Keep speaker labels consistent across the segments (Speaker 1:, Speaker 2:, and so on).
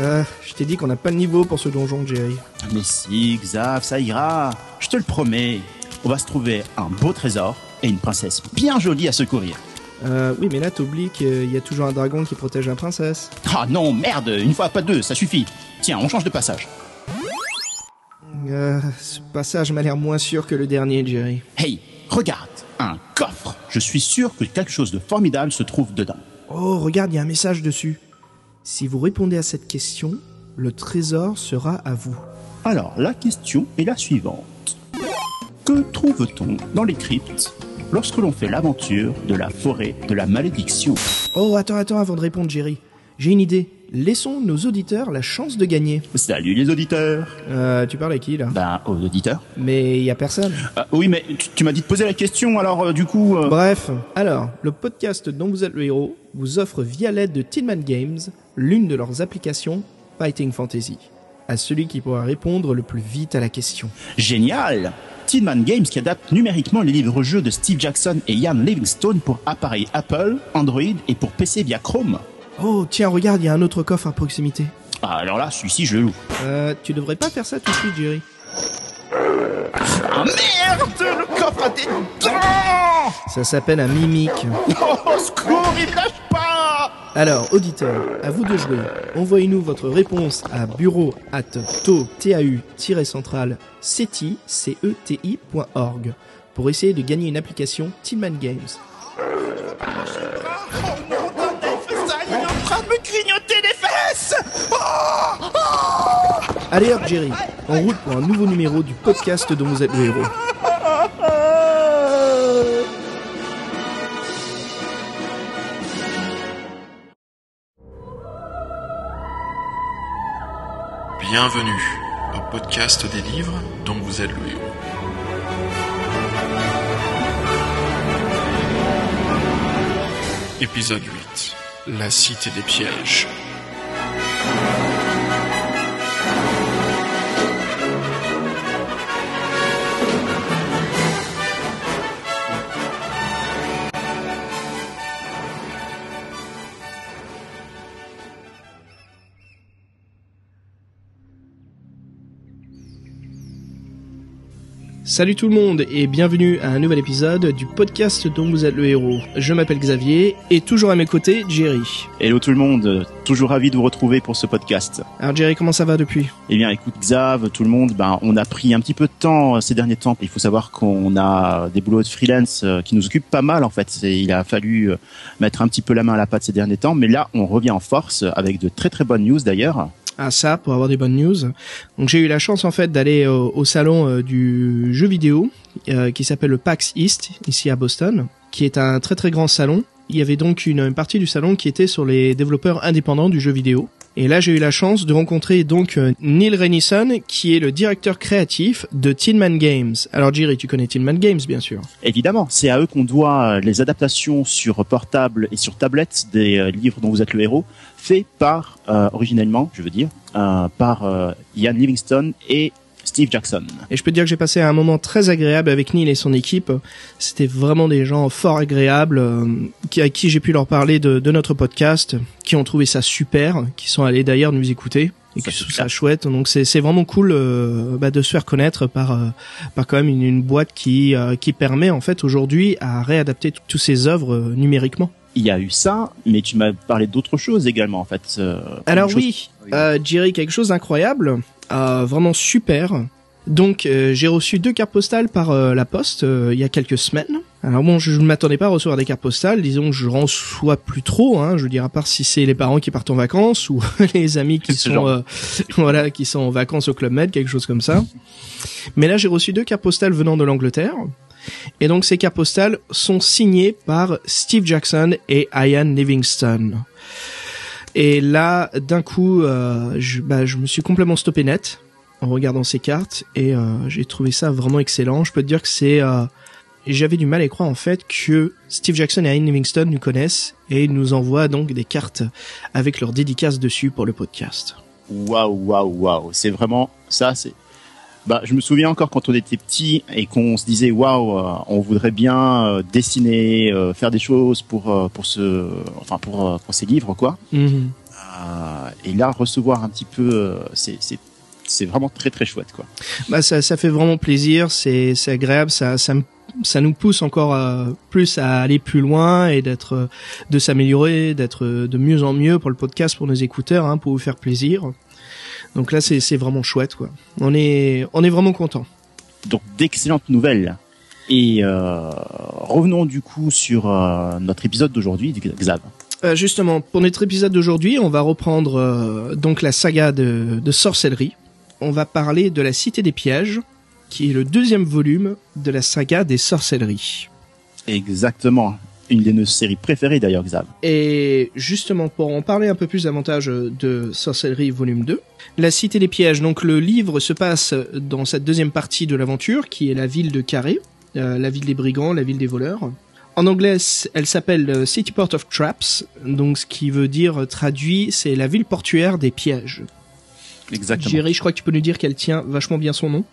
Speaker 1: Je t'ai dit qu'on n'a pas le niveau pour ce donjon, Jerry.
Speaker 2: Mais si, Xav, ça ira. Je te le promets. On va se trouver un beau trésor et une princesse bien jolie à secourir.
Speaker 1: Oui, mais là, t'oublies qu'il y a toujours un dragon qui protège la princesse.
Speaker 2: Ah non, merde, une fois, pas deux, ça suffit. Tiens, on change de passage.
Speaker 1: Ce passage m'a l'air moins sûr que le dernier, Jerry.
Speaker 2: Hey, regarde, un coffre. Je suis sûr que quelque chose de formidable se trouve dedans.
Speaker 1: Oh, regarde, il y a un message dessus. Si vous répondez à cette question, le trésor sera à vous.
Speaker 2: Alors, la question est la suivante. Que trouve-t-on dans les cryptes lorsque l'on fait l'aventure de la forêt de la malédiction?
Speaker 1: Oh, attends, avant de répondre, Jerry. J'ai une idée. Laissons nos auditeurs la chance de gagner.
Speaker 2: Salut les auditeurs.
Speaker 1: Tu parles à qui, là?
Speaker 2: Ben, aux auditeurs.
Speaker 1: Mais il y a personne.
Speaker 2: Oui, mais tu m'as dit de poser la question, alors du coup...
Speaker 1: Bref, alors, le podcast dont vous êtes le héros vous offre via l'aide de Tin Man Games l'une de leurs applications Fighting Fantasy, à celui qui pourra répondre le plus vite à la question.
Speaker 2: Génial! Tin Man Games qui adapte numériquement les livres-jeux de Steve Jackson et Ian Livingstone pour appareils Apple, Android et pour PC via Chrome.
Speaker 1: Oh, tiens, regarde, il y a un autre coffre à proximité.
Speaker 2: Ah, alors là, celui-ci, je le loue.
Speaker 1: Tu devrais pas faire ça tout de suite, Jerry.
Speaker 2: Ah merde! Le coffre a des dents!
Speaker 1: Ça s'appelle un mimique.
Speaker 2: Oh, secours, il lâche pas!
Speaker 1: Alors, auditeurs, à vous de jouer. Envoyez-nous votre réponse à bureau@tau-central-ceti.org pour essayer de gagner une application Tin Man Games.
Speaker 2: Grignoter les fesses.
Speaker 1: Allez hop, Jerry, en route pour un nouveau numéro du podcast dont vous êtes le héros.
Speaker 3: Bienvenue au podcast des livres dont vous êtes le héros. Épisode 8. La cité des pièges.
Speaker 1: Salut tout le monde et bienvenue à un nouvel épisode du podcast dont vous êtes le héros. Je m'appelle Xavier et toujours à mes côtés, Jerry.
Speaker 2: Hello tout le monde, toujours ravi de vous retrouver pour ce podcast.
Speaker 1: Alors Jerry, comment ça va depuis?
Speaker 2: Eh bien écoute Xav, tout le monde, on a pris un petit peu de temps ces derniers temps. Il faut savoir qu'on a des boulots de freelance qui nous occupent pas mal en fait. Il a fallu mettre un petit peu la main à la pâte ces derniers temps, mais là on revient en force avec de très très bonnes news d'ailleurs.
Speaker 1: Ah ça, pour avoir des bonnes news. Donc j'ai eu la chance en fait d'aller au salon du jeu vidéo qui s'appelle le PAX East ici à Boston, qui est un très très grand salon. Il y avait donc une partie du salon qui était sur les développeurs indépendants du jeu vidéo. Et là j'ai eu la chance de rencontrer donc Neil Renison qui est le directeur créatif de Tin Man Games. Alors Jerry, tu connais Tin Man Games bien sûr.
Speaker 2: Évidemment, c'est à eux qu'on doit les adaptations sur portable et sur tablette des livres dont vous êtes le héros, faits par, originellement, je veux dire, par Ian Livingstone et Steve Jackson.
Speaker 1: Et je peux te dire que j'ai passé un moment très agréable avec Neil et son équipe. C'était vraiment des gens fort agréables à qui j'ai pu leur parler de notre podcast, qui ont trouvé ça super, qui sont allés d'ailleurs nous écouter et qui trouvent ça chouette. Donc c'est vraiment cool de se faire connaître par quand même une boîte qui permet en fait aujourd'hui à réadapter toutes ces œuvres numériquement.
Speaker 2: Il y a eu ça, mais tu m'as parlé d'autres choses également en fait.
Speaker 1: Alors oui, Jerry, quelque chose d'incroyable. Vraiment super. Donc j'ai reçu 2 cartes postales par la poste il y a quelques semaines. Alors bon, je ne m'attendais pas à recevoir des cartes postales, disons que je reçois plus trop, je veux dire, à part si c'est les parents qui partent en vacances ou les amis qui sont qui sont en vacances au Club Med, quelque chose comme ça. Mais là j'ai reçu 2 cartes postales venant de l'Angleterre. Et donc ces cartes postales sont signées par Steve Jackson et Ian Livingstone. Et là, d'un coup, je me suis complètement stoppé net en regardant ces cartes et j'ai trouvé ça vraiment excellent. Je peux te dire que j'avais du mal à y croire en fait que Steve Jackson et Ian Livingstone nous connaissent et nous envoient donc des cartes avec leurs dédicaces dessus pour le podcast.
Speaker 2: Waouh, c'est vraiment ça, c'est... je me souviens encore quand on était petit et qu'on se disait on voudrait bien dessiner, faire des choses pour ces livres quoi. Et là, recevoir un petit peu, c'est vraiment très très chouette, quoi.
Speaker 1: Bah ça fait vraiment plaisir, c'est agréable, ça nous pousse encore plus à aller plus loin et de s'améliorer, d'être de mieux en mieux pour le podcast, pour nos écouteurs, hein, pour vous faire plaisir. Donc là, c'est vraiment chouette, quoi. On est vraiment content.
Speaker 2: Donc d'excellentes nouvelles. Et revenons du coup sur notre épisode d'aujourd'hui, Xav.
Speaker 1: Justement, pour notre épisode d'aujourd'hui, on va reprendre donc la saga de sorcellerie. On va parler de la Cité des Pièges, qui est le 2e volume de la saga des sorcelleries.
Speaker 2: Exactement. Une de nos séries préférées d'ailleurs, Xav.
Speaker 1: Et justement, pour en parler un peu plus davantage de Sorcellerie volume 2, la Cité des Pièges, donc le livre se passe dans cette 2e partie de l'aventure, qui est la ville de Carré, la ville des brigands, la ville des voleurs. En anglais, elle s'appelle City Port of Traps, donc ce qui veut dire, traduit, c'est la ville portuaire des pièges.
Speaker 2: Exactement.
Speaker 1: Jerry, je crois que tu peux nous dire qu'elle tient vachement bien son nom.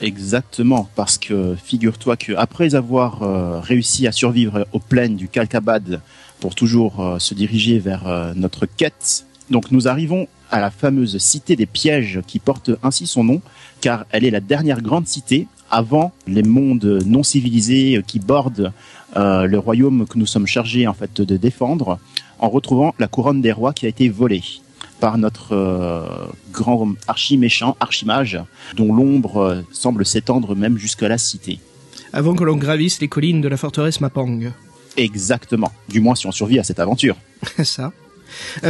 Speaker 2: Exactement, parce que figure-toi que après avoir réussi à survivre aux plaines du Kalkabad pour toujours se diriger vers notre quête, donc nous arrivons à la fameuse Cité des Pièges qui porte ainsi son nom, car elle est la dernière grande cité avant les mondes non civilisés qui bordent le royaume que nous sommes chargés en fait de défendre, en retrouvant la couronne des rois qui a été volée par notre grand archi-méchant, archimage, dont l'ombre semble s'étendre même jusqu'à la cité.
Speaker 1: Avant que l'on gravisse les collines de la forteresse Mapang.
Speaker 2: Exactement, du moins si on survit à cette aventure.
Speaker 1: Ça.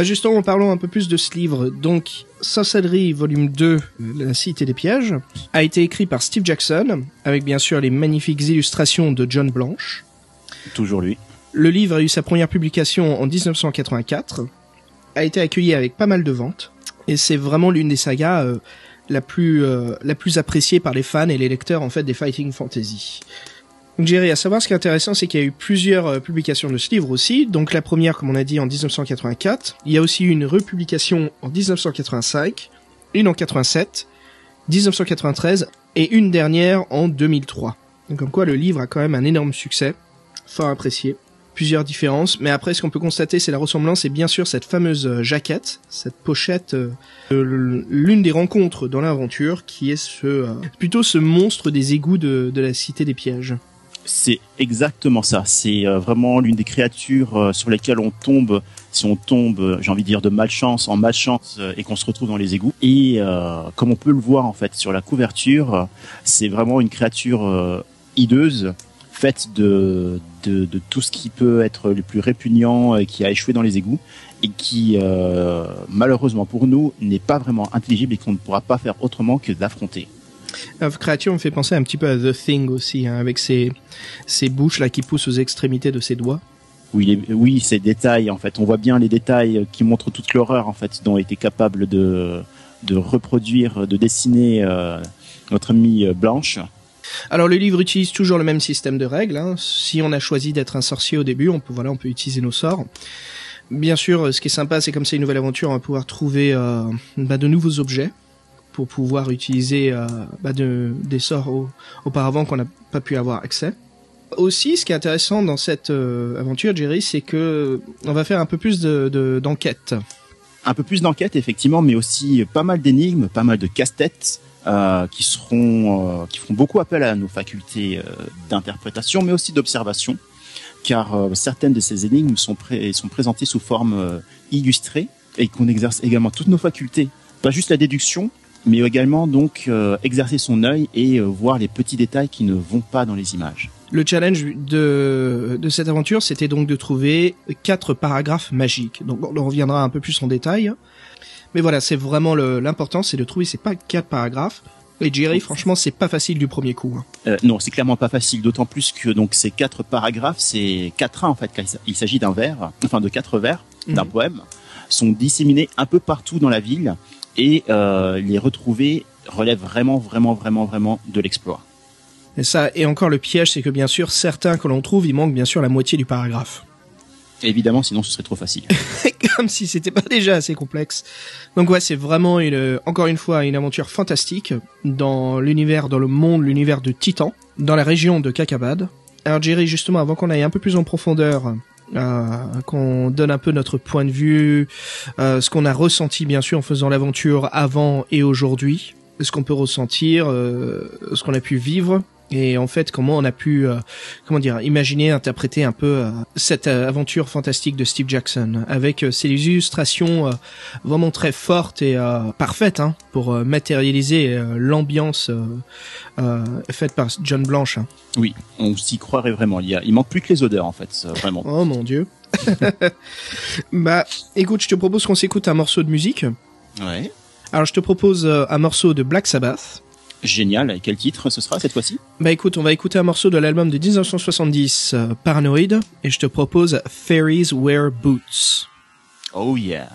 Speaker 1: Justement, parlons un peu plus de ce livre. Donc, Sorcellerie, volume 2, La Cité des Pièges, a été écrit par Steve Jackson, avec bien sûr les magnifiques illustrations de John Blanche.
Speaker 2: Toujours lui.
Speaker 1: Le livre a eu sa première publication en 1984, a été accueilli avec pas mal de ventes, et c'est vraiment l'une des sagas la plus appréciée par les fans et les lecteurs en fait des Fighting Fantasy. Donc Jerry, à savoir, ce qui est intéressant, c'est qu'il y a eu plusieurs publications de ce livre aussi. Donc la première, comme on a dit, en 1984. Il y a aussi eu une republication en 1985, une en 87, 1993 et une dernière en 2003. Donc comme quoi le livre a quand même un énorme succès, fort apprécié. Plusieurs différences, mais après ce qu'on peut constater, c'est la ressemblance et bien sûr cette fameuse jaquette, cette pochette, l'une des rencontres dans l'aventure, qui est plutôt ce monstre des égouts de la Cité des Pièges.
Speaker 2: C'est exactement ça. C'est vraiment l'une des créatures sur lesquelles on tombe, si on tombe, j'ai envie de dire de malchance en malchance, et qu'on se retrouve dans les égouts. Et comme on peut le voir en fait sur la couverture, c'est vraiment une créature hideuse, faite de tout ce qui peut être le plus répugnant et qui a échoué dans les égouts et qui malheureusement pour nous n'est pas vraiment intelligible et qu'on ne pourra pas faire autrement que d'affronter.
Speaker 1: La créature me fait penser un petit peu à The Thing aussi, hein, avec ces bouches là qui poussent aux extrémités de ses doigts.
Speaker 2: Oui, ces détails en fait, on voit bien les détails qui montrent toute l'horreur en fait dont était capable de reproduire, de dessiner notre amie Blanche.
Speaker 1: Alors le livre utilise toujours le même système de règles, hein. Si on a choisi d'être un sorcier au début, on peut utiliser nos sorts. Bien sûr, ce qui est sympa, c'est comme c'est une nouvelle aventure, on va pouvoir trouver de nouveaux objets pour pouvoir utiliser des sorts auparavant qu'on n'a pas pu avoir accès. Aussi, ce qui est intéressant dans cette aventure, Jerry, c'est que on va faire un peu plus d'enquête.
Speaker 2: Un peu plus d'enquête, effectivement, mais aussi pas mal d'énigmes, pas mal de casse-têtes. Qui feront beaucoup appel à nos facultés d'interprétation, mais aussi d'observation, car certaines de ces énigmes sont présentées sous forme illustrée et qu'on exerce également toutes nos facultés, pas juste la déduction, mais également donc exercer son œil et voir les petits détails qui ne vont pas dans les images.
Speaker 1: Le challenge de cette aventure, c'était donc de trouver 4 paragraphes magiques. Donc on reviendra un peu plus en détail. Mais voilà, c'est vraiment l'important, c'est de trouver ces 4 paragraphes. Et Jerry, franchement, c'est pas facile du premier coup.
Speaker 2: Non, c'est clairement pas facile, d'autant plus que donc ces 4 paragraphes, c'est 4 en fait, car il s'agit de 4 vers d'un poème, sont disséminés un peu partout dans la ville et les retrouver relève vraiment de l'exploit.
Speaker 1: Et ça, et encore le piège, c'est que bien sûr, certains que l'on trouve, il manque bien sûr la moitié du paragraphe.
Speaker 2: Évidemment, sinon ce serait trop facile.
Speaker 1: Comme si c'était pas déjà assez complexe. Donc ouais, c'est vraiment encore une fois une aventure fantastique dans l'univers de Titan, dans la région de Kalkabad. Alors Jerry, justement, avant qu'on aille un peu plus en profondeur qu'on donne un peu notre point de vue, ce qu'on a ressenti bien sûr en faisant l'aventure avant et aujourd'hui, ce qu'on peut ressentir, ce qu'on a pu vivre. Et en fait, comment on a pu, imaginer, interpréter un peu cette aventure fantastique de Steve Jackson, avec ces illustrations vraiment très fortes et parfaites, hein, pour matérialiser l'ambiance faite par John Blanche. Hein.
Speaker 2: Oui, on s'y croirait vraiment. Il manque plus que les odeurs, en fait, vraiment.
Speaker 1: Oh mon Dieu. Bah, écoute, je te propose qu'on s'écoute un morceau de musique.
Speaker 2: Ouais.
Speaker 1: Alors, je te propose un morceau de Black Sabbath.
Speaker 2: Génial. Et quel titre ce sera cette fois-ci?
Speaker 1: Bah écoute, on va écouter un morceau de l'album de 1970, Paranoid, et je te propose Fairies Wear Boots.
Speaker 2: Oh yeah.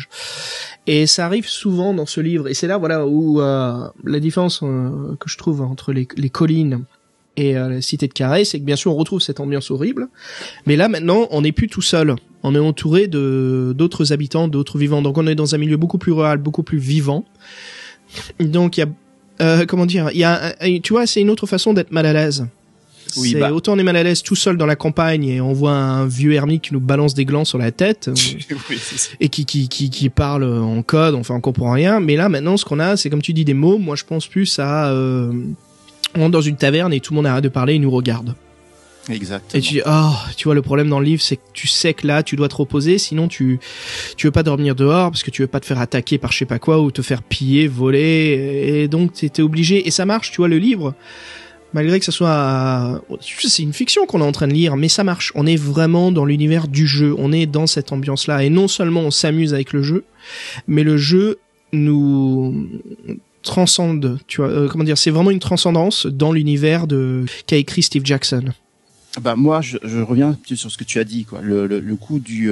Speaker 1: personnages. Et ça arrive souvent dans ce livre. Et c'est là, voilà, où la différence que je trouve entre les collines et la cité de Carré, c'est que bien sûr on retrouve cette ambiance horrible, mais là maintenant on n'est plus tout seul. On est entouré d'autres habitants, d'autres vivants. Donc on est dans un milieu beaucoup plus rural, beaucoup plus vivant. Donc il y a tu vois, c'est une autre façon d'être mal à l'aise.
Speaker 2: Oui,
Speaker 1: autant on est mal à l'aise tout seul dans la campagne et on voit un vieux ermite qui nous balance des glands sur la tête
Speaker 2: oui,
Speaker 1: et qui parle en code, enfin on comprend rien. Mais là maintenant ce qu'on a, c'est comme tu dis des mots. Moi je pense plus à on entre dans une taverne et tout le monde arrête de parler et nous regarde.
Speaker 2: Exactement.
Speaker 1: Et tu dis, tu vois, le problème dans le livre, c'est que tu sais que là, tu dois te reposer, sinon tu veux pas dormir dehors parce que tu veux pas te faire attaquer par je sais pas quoi ou te faire piller, voler, et donc t'es obligé. Et ça marche, tu vois, le livre, malgré que ça soit, c'est une fiction qu'on est en train de lire, mais ça marche. On est vraiment dans l'univers du jeu. On est dans cette ambiance-là. Et non seulement on s'amuse avec le jeu, mais le jeu nous transcende, tu vois, c'est vraiment une transcendance dans l'univers qu'a écrit Steve Jackson.
Speaker 2: Moi je reviens sur ce que tu as dit, quoi. Le coup du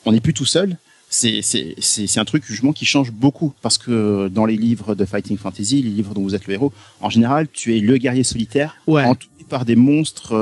Speaker 2: on n'est plus tout seul, c'est un truc justement qui change beaucoup, parce que dans les livres de Fighting Fantasy, les livres dont vous êtes le héros, en général tu es le guerrier solitaire, entouré par des monstres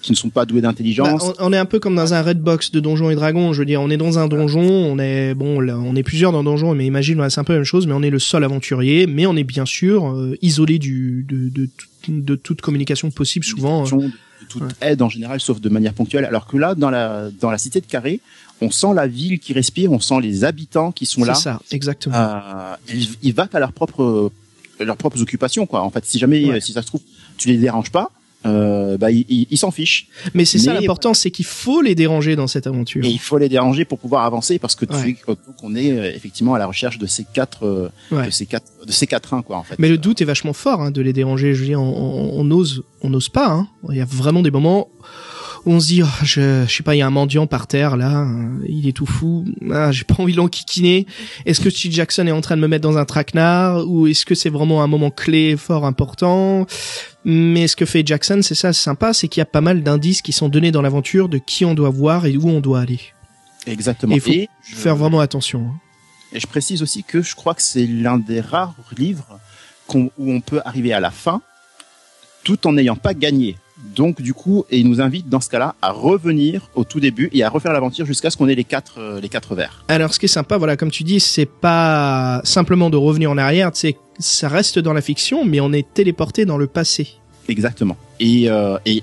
Speaker 2: qui ne sont pas doués d'intelligence.
Speaker 1: On est un peu comme dans un Redbox de Donjons et Dragons. Je veux dire, on est dans un donjon, on est plusieurs dans le donjon, mais imagine, c'est un peu la même chose, mais on est le seul aventurier, mais on est bien sûr isolé de toute communication possible, souvent.
Speaker 2: De toute aide en général, sauf de manière ponctuelle. Alors que là, dans la cité de Carré, on sent la ville qui respire, on sent les habitants qui sont là.
Speaker 1: C'est ça, exactement.
Speaker 2: Ils vaquent à leurs propres occupations, quoi. En fait, si jamais, si ça se trouve, tu les déranges pas, ils s'en fichent.
Speaker 1: Mais c'est ça l'important, c'est qu'il faut les déranger dans cette aventure.
Speaker 2: Et il faut les déranger pour pouvoir avancer, parce que qu'on est effectivement à la recherche de ces quatre quatrains, quoi, en fait.
Speaker 1: Mais le doute est vachement fort, de les déranger. Je veux dire, on n'ose pas, hein. Il y a vraiment des moments où on se dit, je sais pas, il y a un mendiant par terre, là, il est tout fou, j'ai pas envie de l'enquiquiner. Est-ce que Steve Jackson est en train de me mettre dans un traquenard, ou est-ce que c'est vraiment un moment clé, fort important? Mais ce que fait Jackson, c'est ça, c'est sympa, c'est qu'il y a pas mal d'indices qui sont donnés dans l'aventure de qui on doit voir et où on doit aller.
Speaker 2: Exactement.
Speaker 1: Et il faut faire vraiment attention.
Speaker 2: Et je précise aussi que je crois que c'est l'un des rares livres où on peut arriver à la fin tout en n'ayant pas gagné. Donc du coup, et il nous invite dans ce cas-là à revenir au tout début et à refaire l'aventure jusqu'à ce qu'on ait les quatre vers.
Speaker 1: Alors ce qui est sympa, voilà, comme tu dis, c'est pas simplement de revenir en arrière, c'est ça reste dans la fiction, mais on est téléporté dans le passé.
Speaker 2: Exactement. Et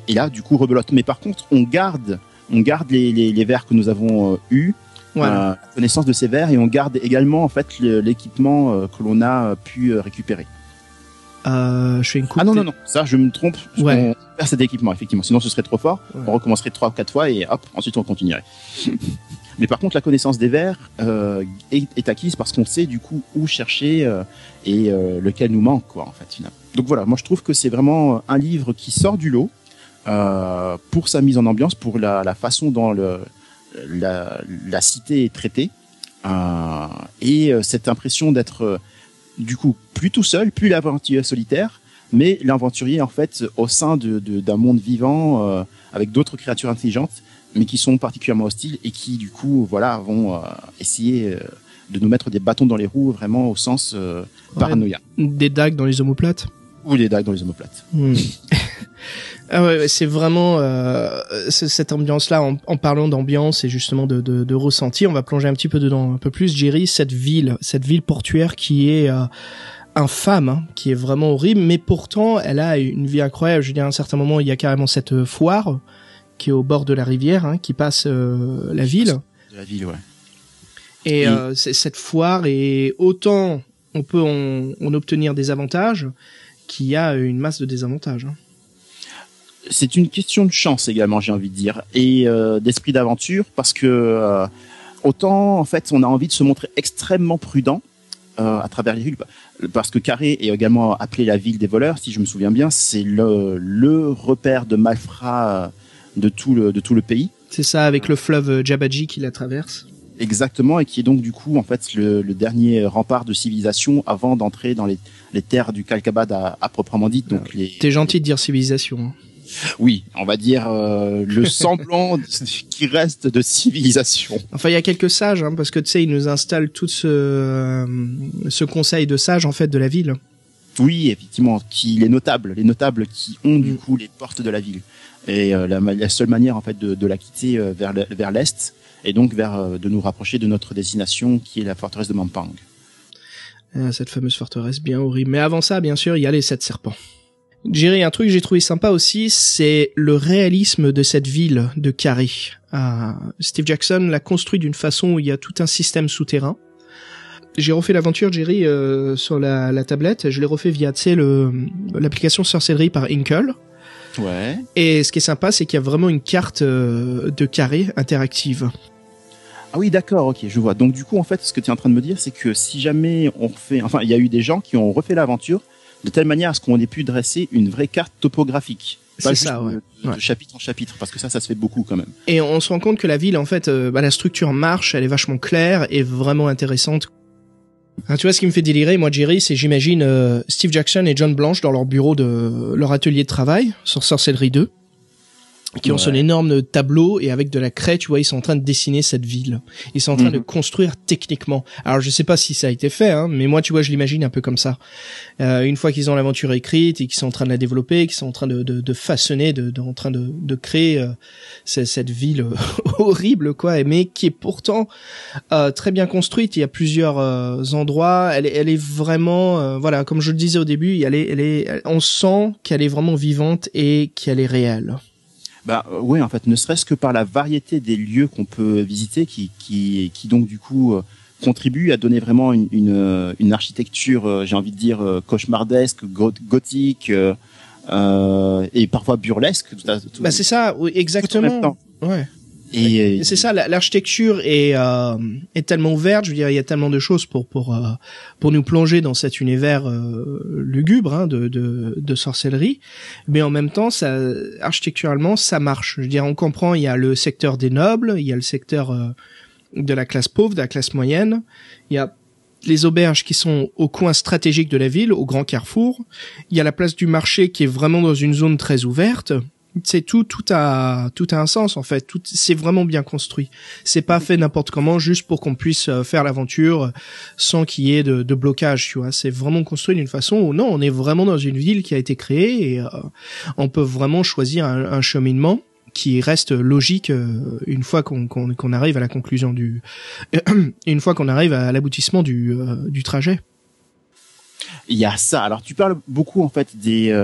Speaker 2: là, du coup, rebelote. Mais par contre, on garde les vers que nous avons eus, la connaissance de ces vers, et on garde également en fait l'équipement que l'on a pu récupérer.
Speaker 1: Je fais une coupe.
Speaker 2: Non, ça, je me trompe. On perd cet équipement, effectivement. Sinon, ce serait trop fort. Ouais. On recommencerait 3 ou 4 fois et hop, ensuite on continuerait. Mais par contre, la connaissance des vers est acquise parce qu'on sait du coup où chercher et lequel nous manque, quoi, en fait, finalement. Donc voilà, moi je trouve que c'est vraiment un livre qui sort du lot pour sa mise en ambiance, pour la façon dont la cité est traitée et cette impression d'être du coup plus tout seul, plus l'aventurier solitaire, mais l'aventurier en fait au sein d'un monde vivant avec d'autres créatures intelligentes, mais qui sont particulièrement hostiles et qui du coup vont essayer de nous mettre des bâtons dans les roues, vraiment au sens paranoïa.
Speaker 1: Des dagues dans les omoplates.
Speaker 2: Ou des dagues dans les omoplates.
Speaker 1: Ah ouais, c'est vraiment cette ambiance-là. En parlant d'ambiance et justement de ressenti, on va plonger un petit peu dedans un peu plus. Jerry, cette ville portuaire qui est infâme, qui est vraiment horrible, mais pourtant elle a une vie incroyable. Je veux dire, à un certain moment, il y a carrément cette foire qui est au bord de la rivière, qui passe la ville.
Speaker 2: De la ville, ouais.
Speaker 1: Et cette foire, et autant on peut en obtenir des avantages, qu'il y a une masse de désavantages.
Speaker 2: C'est une question de chance également, j'ai envie de dire, et d'esprit d'aventure, parce que autant en fait on a envie de se montrer extrêmement prudent à travers les villes, parce que Carré est également appelé la ville des voleurs, si je me souviens bien, c'est le repère de malfrats de tout le pays. C'est
Speaker 1: ça, avec le fleuve Djabadji qui la traverse.
Speaker 2: Exactement, et qui est donc du coup en fait le dernier rempart de civilisation avant d'entrer dans les terres du Kalkabad à proprement dit. Donc
Speaker 1: T'es gentil de dire civilisation.
Speaker 2: Oui, on va dire le semblant qui reste de civilisation.
Speaker 1: Enfin, il y a quelques sages, hein, parce que tu sais, ils nous installent tout ce conseil de sages en fait de la ville.
Speaker 2: Oui, effectivement, les notables qui ont du coup les portes de la ville. Et la seule manière en fait de la quitter vers l'est, et donc de nous rapprocher de notre destination qui est la forteresse de Mampang.
Speaker 1: Cette fameuse forteresse bien horrible. Mais avant ça, bien sûr, il y a les 7 serpents. Jerry, un truc que j'ai trouvé sympa aussi, c'est le réalisme de cette ville de Carré. Steve Jackson l'a construit d'une façon où il y a tout un système souterrain. J'ai refait l'aventure, Jerry, sur la tablette. Je l'ai refait via, tu sais, l'application sorcellerie par Inkle.
Speaker 2: Ouais.
Speaker 1: Et ce qui est sympa, c'est qu'il y a vraiment une carte de Carré interactive.
Speaker 2: Ah oui, d'accord, ok, je vois. Donc du coup, en fait, ce que tu es en train de me dire, c'est que si jamais on refait... Enfin, il y a eu des gens qui ont refait l'aventure de telle manière à ce qu'on ait pu dresser une vraie carte topographique.
Speaker 1: C'est ça, ouais.
Speaker 2: De chapitre en chapitre, parce que ça se fait beaucoup quand même.
Speaker 1: Et on se rend compte que la ville, en fait, la structure marche, elle est vachement claire et vraiment intéressante. Ah, tu vois, ce qui me fait délirer, moi, Jerry, c'est j'imagine Steve Jackson et John Blanche dans leur bureau de leur atelier de travail sur Sorcellerie 2. Qui ont son énorme tableau et avec de la craie, tu vois, ils sont en train de dessiner cette ville. Ils sont en train de construire techniquement. Alors je sais pas si ça a été fait, hein, mais moi, tu vois, je l'imagine un peu comme ça. Une fois qu'ils ont l'aventure écrite et qu'ils sont en train de la développer, qu'ils sont en train de façonner, en train de créer cette ville horrible, quoi, mais qui est pourtant très bien construite. Il y a plusieurs endroits. Elle est vraiment, voilà, comme je le disais au début, on sent qu'elle est vraiment vivante et qu'elle est réelle.
Speaker 2: Bah oui, en fait, ne serait-ce que par la variété des lieux qu'on peut visiter, qui donc du coup contribue à donner vraiment une architecture, j'ai envie de dire cauchemardesque, gothique et parfois burlesque.
Speaker 1: Bah c'est ça, oui, exactement. Ouais. Et c'est ça, l'architecture est tellement ouverte. Je veux dire, il y a tellement de choses pour nous plonger dans cet univers lugubre, hein, de sorcellerie. Mais en même temps, ça, architecturalement, ça marche. Je veux dire, on comprend. Il y a le secteur des nobles, il y a le secteur de la classe pauvre, de la classe moyenne. Il y a les auberges qui sont au coin stratégique de la ville, au grand carrefour. Il y a la place du marché qui est vraiment dans une zone très ouverte. C'est tout a un sens en fait. Tout, c'est vraiment bien construit. C'est pas fait n'importe comment juste pour qu'on puisse faire l'aventure sans qu'il y ait de blocage. Tu vois, c'est vraiment construit d'une façon où non, on est vraiment dans une ville qui a été créée et on peut vraiment choisir un cheminement qui reste logique une fois qu'on arrive à la conclusion une fois qu'on arrive à l'aboutissement du trajet.
Speaker 2: Il y a ça. Alors tu parles beaucoup en fait des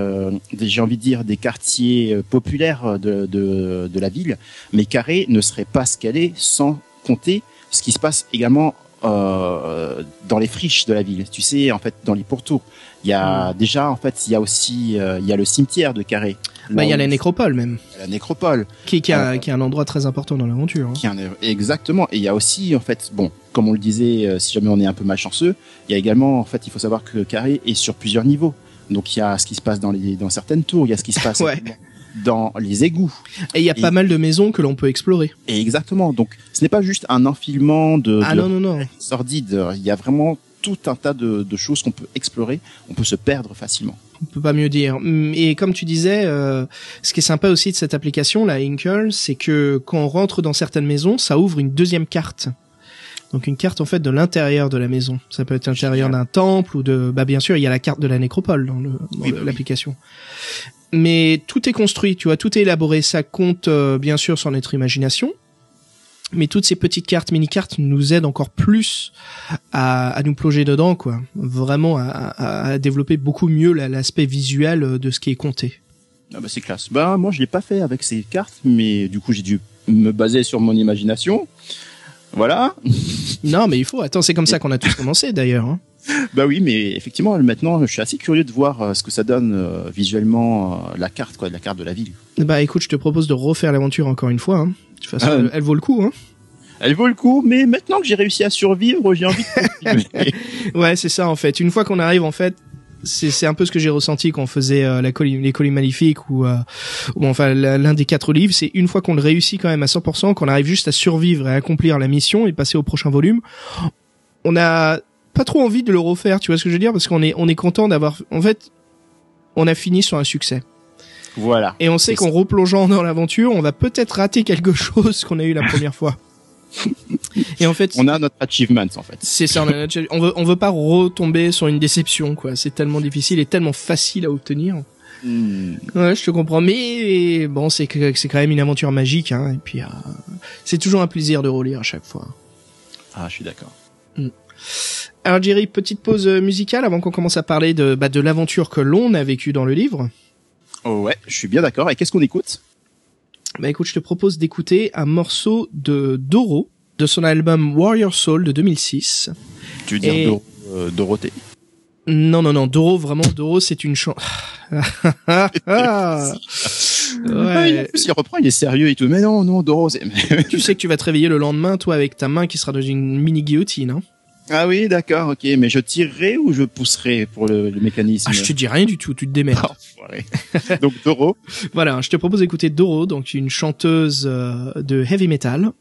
Speaker 2: j'ai envie de dire des quartiers populaires de la ville, mais Carré ne serait pas ce qu'elle est sans compter ce qui se passe également dans les friches de la ville. Tu sais, en fait, dans les pourtours, il y a déjà en fait il y a aussi il y a le cimetière de Carré.
Speaker 1: Bah il y a la nécropole même.
Speaker 2: La nécropole
Speaker 1: qui est un endroit très important dans l'aventure. Hein.
Speaker 2: Exactement. Et il y a aussi en fait bon, comme on le disait, si jamais on est un peu malchanceux, il y a également en fait il faut savoir que Carré est sur plusieurs niveaux. Donc il y a ce qui se passe dans certaines tours, il y a ce qui se passe dans les égouts.
Speaker 1: Et il y a pas mal de maisons que l'on peut explorer.
Speaker 2: Et exactement. Donc ce n'est pas juste un enfilement de
Speaker 1: non.
Speaker 2: sordide. Il y a vraiment tout un tas de choses qu'on peut explorer. On peut se perdre facilement.
Speaker 1: On peut pas mieux dire. Et comme tu disais, ce qui est sympa aussi de cette application, la Inkle, c'est que quand on rentre dans certaines maisons, ça ouvre une deuxième carte. Donc une carte en fait de l'intérieur de la maison. Ça peut être l'intérieur d'un temple ou bien sûr il y a la carte de la nécropole dans l'application. Mais tout est construit, tu vois, tout est élaboré. Ça compte bien sûr sur notre imagination. Mais toutes ces petites cartes, mini-cartes, nous aident encore plus à nous plonger dedans, quoi. Vraiment à développer beaucoup mieux l'aspect visuel de ce qui est compté.
Speaker 2: Ah bah c'est classe. Bah moi je l'ai pas fait avec ces cartes, mais du coup j'ai dû me baser sur mon imagination. Voilà.
Speaker 1: Non mais il faut. Attends, c'est comme ça qu'on a tous commencé d'ailleurs. Hein.
Speaker 2: Bah oui, mais effectivement maintenant je suis assez curieux de voir ce que ça donne visuellement la carte de la ville.
Speaker 1: Bah écoute, je te propose de refaire l'aventure encore une fois. Hein. De toute façon, elle vaut le coup, hein. Elle vaut le coup,
Speaker 2: mais maintenant que j'ai réussi à survivre, j'ai envie de continuer.
Speaker 1: Ouais, c'est ça en fait. Une fois qu'on arrive, en fait, c'est un peu ce que j'ai ressenti quand on faisait les Collines Maléfiques ou enfin l'un des 4 livres. C'est une fois qu'on le réussit quand même à 100%, qu'on arrive juste à survivre et à accomplir la mission et passer au prochain volume, on a pas trop envie de le refaire. Tu vois ce que je veux dire? Parce qu'on est content d'avoir, en fait, on a fini sur un succès.
Speaker 2: Voilà.
Speaker 1: Et on sait qu'en replongeant dans l'aventure, on va peut-être rater quelque chose qu'on a eu la première fois. Et en fait,
Speaker 2: on a notre achievement en fait.
Speaker 1: C'est ça, on veut pas retomber sur une déception, quoi. C'est tellement difficile et tellement facile à obtenir. Ouais, je te comprends, mais bon, c'est quand même une aventure magique, hein. Et puis, c'est toujours un plaisir de relire à chaque fois.
Speaker 2: Ah, je suis d'accord.
Speaker 1: Alors Jerry, petite pause musicale avant qu'on commence à parler de l'aventure que l'on a vécue dans le livre.
Speaker 2: Oh ouais, je suis bien d'accord. Et qu'est-ce qu'on écoute?
Speaker 1: Bah écoute, je te propose d'écouter un morceau de Doro, de son album Warrior Soul de 2006.
Speaker 2: Tu veux dire Dorothée?
Speaker 1: Non, Doro, c'est une chanson.
Speaker 2: Ouais. En plus, il reprend, il est sérieux et tout. Mais non, Doro, c'est...
Speaker 1: Tu sais que tu vas te réveiller le lendemain, toi, avec ta main qui sera dans une mini guillotine, hein.
Speaker 2: Ah oui, d'accord, ok. Mais je tirerai ou je pousserai pour le mécanisme?
Speaker 1: Ah, je te dis rien du tout, tu te démerdes.
Speaker 2: Donc Doro.
Speaker 1: Voilà, je te propose d'écouter Doro, donc une chanteuse de heavy metal,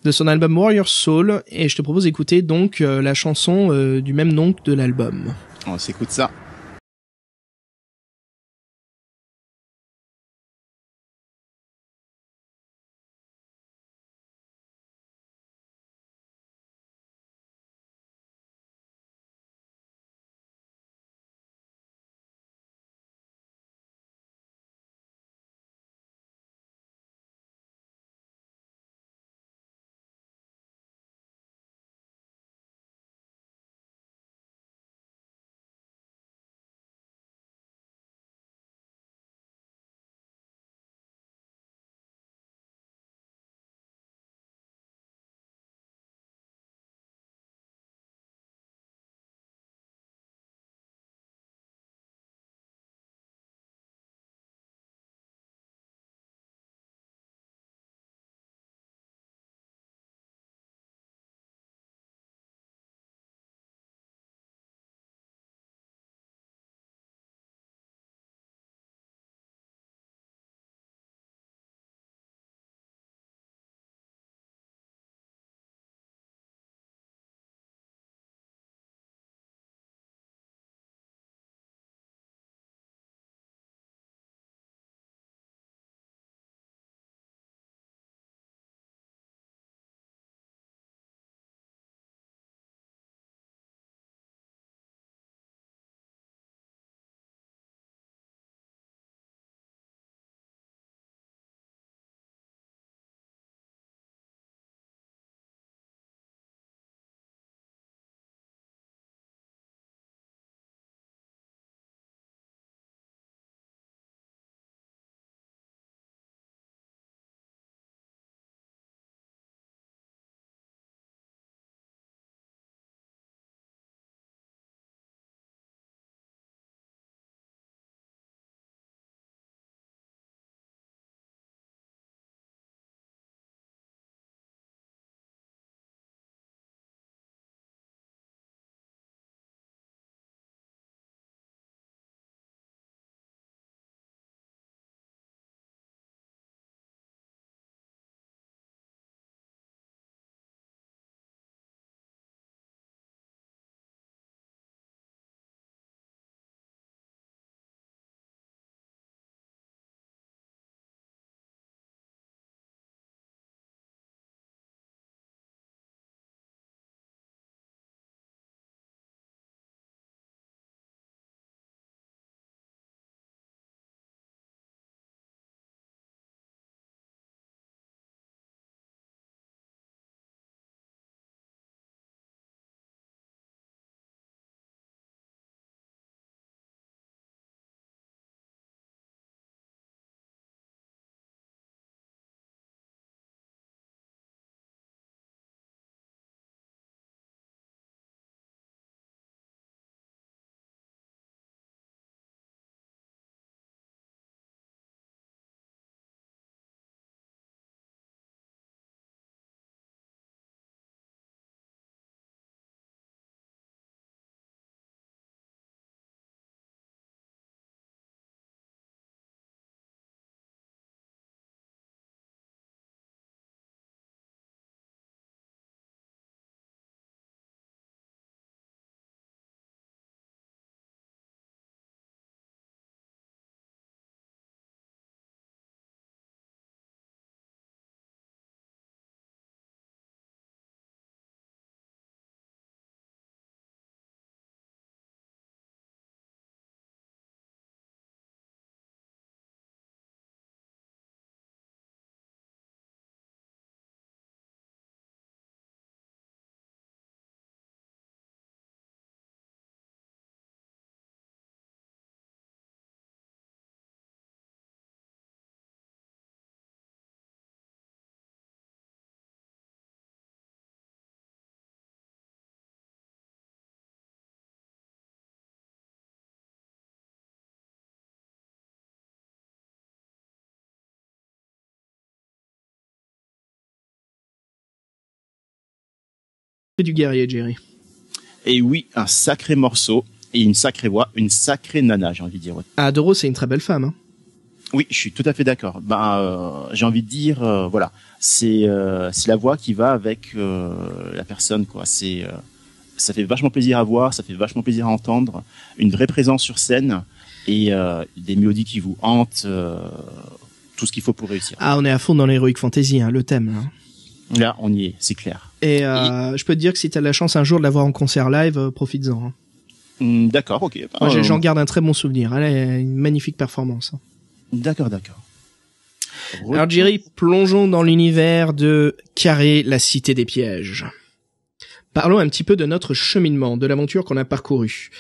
Speaker 1: de son album Warrior Soul, et je te propose d'écouter donc la chanson du même nom que de l'album.
Speaker 2: On s'écoute ça.
Speaker 1: C'est du guerrier, Jerry.
Speaker 2: Et oui, un sacré morceau et une sacrée voix, une sacrée nana, j'ai envie de dire.
Speaker 1: Ah, Doro, c'est une très belle femme. Hein.
Speaker 2: Oui, je suis tout à fait d'accord. J'ai envie de dire, voilà, c'est la voix qui va avec la personne, quoi. Ça fait vachement plaisir à voir, ça fait vachement plaisir à entendre, une vraie présence sur scène et des mélodies qui vous hantent, tout ce qu'il faut pour réussir.
Speaker 1: Ah, on est à fond dans l'Heroic Fantasy, hein, le thème. Hein.
Speaker 2: Là, on y est, c'est clair.
Speaker 1: Et je peux te dire que si t'as la chance un jour de la voir en concert live, profites-en. Hein.
Speaker 2: D'accord, ok.
Speaker 1: Moi, j'en garde un très bon souvenir. Elle a une magnifique performance. Hein.
Speaker 2: D'accord.
Speaker 1: Alors Jerry, plongeons dans l'univers de Carré, la cité des pièges. Parlons un petit peu de notre cheminement, de l'aventure qu'on a parcourue.